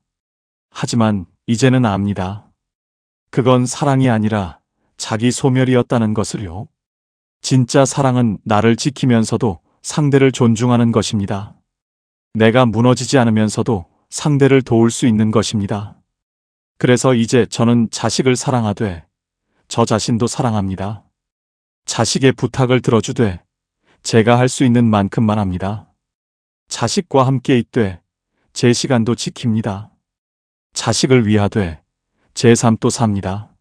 하지만 이제는 압니다. 그건 사랑이 아니라 자기 소멸이었다는 것을요. 진짜 사랑은 나를 지키면서도 상대를 존중하는 것입니다. 내가 무너지지 않으면서도 상대를 도울 수 있는 것입니다. 그래서 이제 저는 자식을 사랑하되 저 자신도 사랑합니다. 자식의 부탁을 들어주되 제가 할 수 있는 만큼만 합니다. 자식과 함께 있되 제 시간도 지킵니다. 자식을 위하되 제 삶도 삽니다.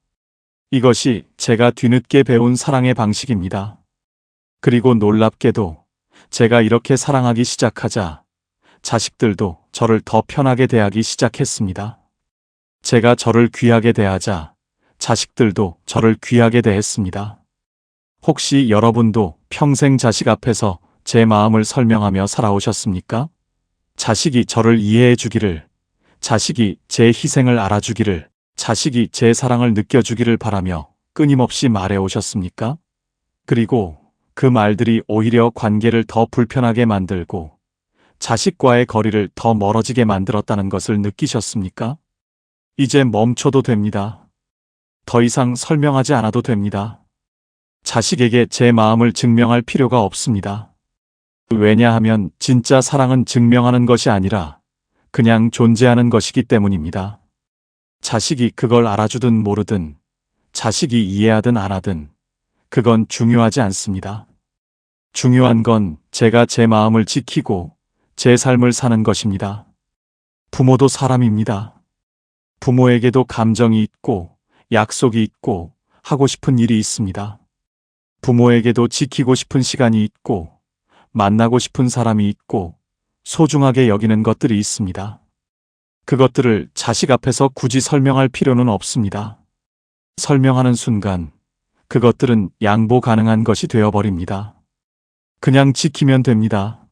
이것이 제가 뒤늦게 배운 사랑의 방식입니다. 그리고 놀랍게도 제가 이렇게 사랑하기 시작하자 자식들도 저를 더 편하게 대하기 시작했습니다. 제가 저를 귀하게 대하자 자식들도 저를 귀하게 대했습니다. 혹시 여러분도 평생 자식 앞에서 제 마음을 설명하며 살아오셨습니까? 자식이 저를 이해해 주기를, 자식이 제 희생을 알아주기를, 자식이 제 사랑을 느껴주기를 바라며 끊임없이 말해 오셨습니까? 그리고 그 말들이 오히려 관계를 더 불편하게 만들고 자식과의 거리를 더 멀어지게 만들었다는 것을 느끼셨습니까? 이제 멈춰도 됩니다. 더 이상 설명하지 않아도 됩니다. 자식에게 제 마음을 증명할 필요가 없습니다. 왜냐하면 진짜 사랑은 증명하는 것이 아니라 그냥 존재하는 것이기 때문입니다. 자식이 그걸 알아주든 모르든, 자식이 이해하든 안 하든, 그건 중요하지 않습니다. 중요한 건 제가 제 마음을 지키고 제 삶을 사는 것입니다. 부모도 사람입니다. 부모에게도 감정이 있고, 약속이 있고, 하고 싶은 일이 있습니다. 부모에게도 지키고 싶은 시간이 있고, 만나고 싶은 사람이 있고, 소중하게 여기는 것들이 있습니다. 그것들을 자식 앞에서 굳이 설명할 필요는 없습니다. 설명하는 순간, 그것들은 양보 가능한 것이 되어버립니다. 그냥 지키면 됩니다.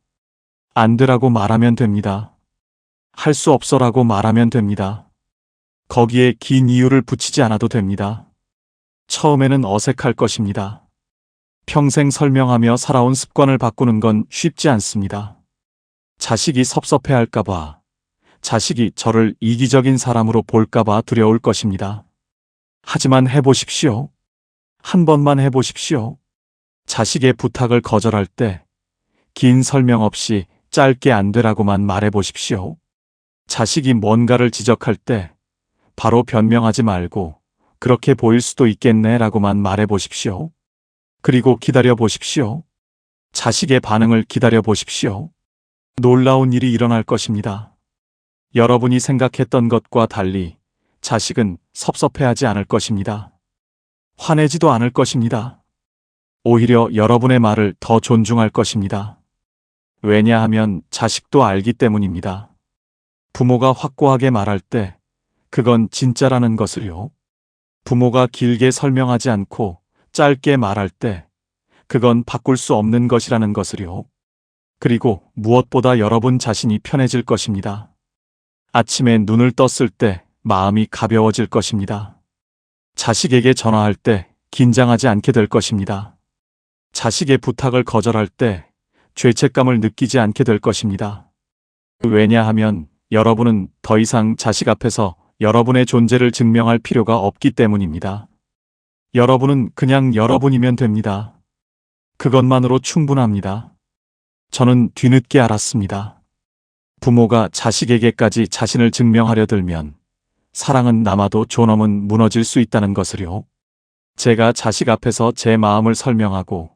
안 되라고 말하면 됩니다. 할 수 없어라고 말하면 됩니다. 거기에 긴 이유를 붙이지 않아도 됩니다. 처음에는 어색할 것입니다. 평생 설명하며 살아온 습관을 바꾸는 건 쉽지 않습니다. 자식이 섭섭해할까봐, 자식이 저를 이기적인 사람으로 볼까봐 두려울 것입니다. 하지만 해보십시오. 한 번만 해보십시오. 자식의 부탁을 거절할 때, 긴 설명 없이 짧게 안 되라고만 말해보십시오. 자식이 뭔가를 지적할 때, 바로 변명하지 말고, 그렇게 보일 수도 있겠네 라고만 말해보십시오. 그리고 기다려보십시오. 자식의 반응을 기다려보십시오. 놀라운 일이 일어날 것입니다. 여러분이 생각했던 것과 달리 자식은 섭섭해하지 않을 것입니다. 화내지도 않을 것입니다. 오히려 여러분의 말을 더 존중할 것입니다. 왜냐하면 자식도 알기 때문입니다. 부모가 확고하게 말할 때 그건 진짜라는 것을요. 부모가 길게 설명하지 않고 짧게 말할 때 그건 바꿀 수 없는 것이라는 것을요. 그리고 무엇보다 여러분 자신이 편해질 것입니다. 아침에 눈을 떴을 때 마음이 가벼워질 것입니다. 자식에게 전화할 때 긴장하지 않게 될 것입니다. 자식의 부탁을 거절할 때 죄책감을 느끼지 않게 될 것입니다. 왜냐하면 여러분은 더 이상 자식 앞에서 여러분의 존재를 증명할 필요가 없기 때문입니다. 여러분은 그냥 여러분이면 됩니다. 그것만으로 충분합니다. 저는 뒤늦게 알았습니다. 부모가 자식에게까지 자신을 증명하려 들면 사랑은 남아도 존엄은 무너질 수 있다는 것을요. 제가 자식 앞에서 제 마음을 설명하고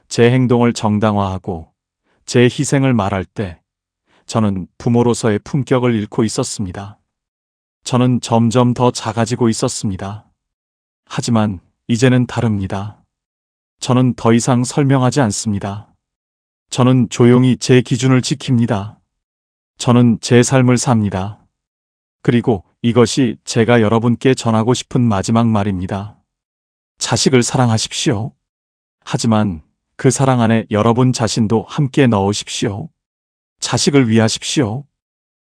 제 행동을 정당화하고 제 희생을 말할 때 저는 부모로서의 품격을 잃고 있었습니다. 저는 점점 더 작아지고 있었습니다. 하지만 이제는 다릅니다. 저는 더 이상 설명하지 않습니다. 저는 조용히 제 기준을 지킵니다. 저는 제 삶을 삽니다. 그리고 이것이 제가 여러분께 전하고 싶은 마지막 말입니다. 자식을 사랑하십시오. 하지만 그 사랑 안에 여러분 자신도 함께 넣으십시오. 자식을 위하십시오.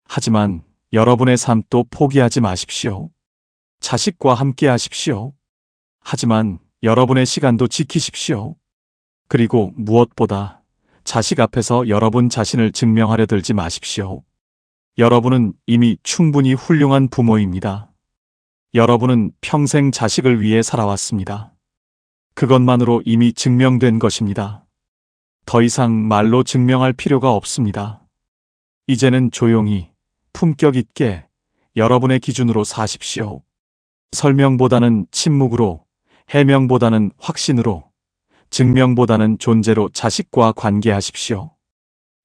하지만 여러분의 삶도 포기하지 마십시오. 자식과 함께 하십시오. 하지만 여러분의 시간도 지키십시오. 그리고 무엇보다 자식 앞에서 여러분 자신을 증명하려 들지 마십시오. 여러분은 이미 충분히 훌륭한 부모입니다. 여러분은 평생 자식을 위해 살아왔습니다. 그것만으로 이미 증명된 것입니다. 더 이상 말로 증명할 필요가 없습니다. 이제는 조용히 품격 있게 여러분의 기준으로 사십시오. 설명보다는 침묵으로, 해명보다는 확신으로, 증명보다는 존재로 자식과 관계하십시오.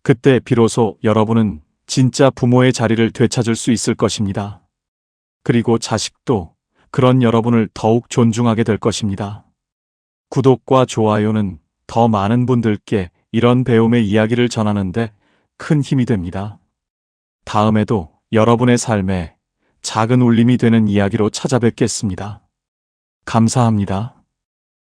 그때 비로소 여러분은 진짜 부모의 자리를 되찾을 수 있을 것입니다. 그리고 자식도 그런 여러분을 더욱 존중하게 될 것입니다. 구독과 좋아요는 더 많은 분들께 이런 배움의 이야기를 전하는데 큰 힘이 됩니다. 다음에도 여러분의 삶에 작은 울림이 되는 이야기로 찾아뵙겠습니다. 감사합니다.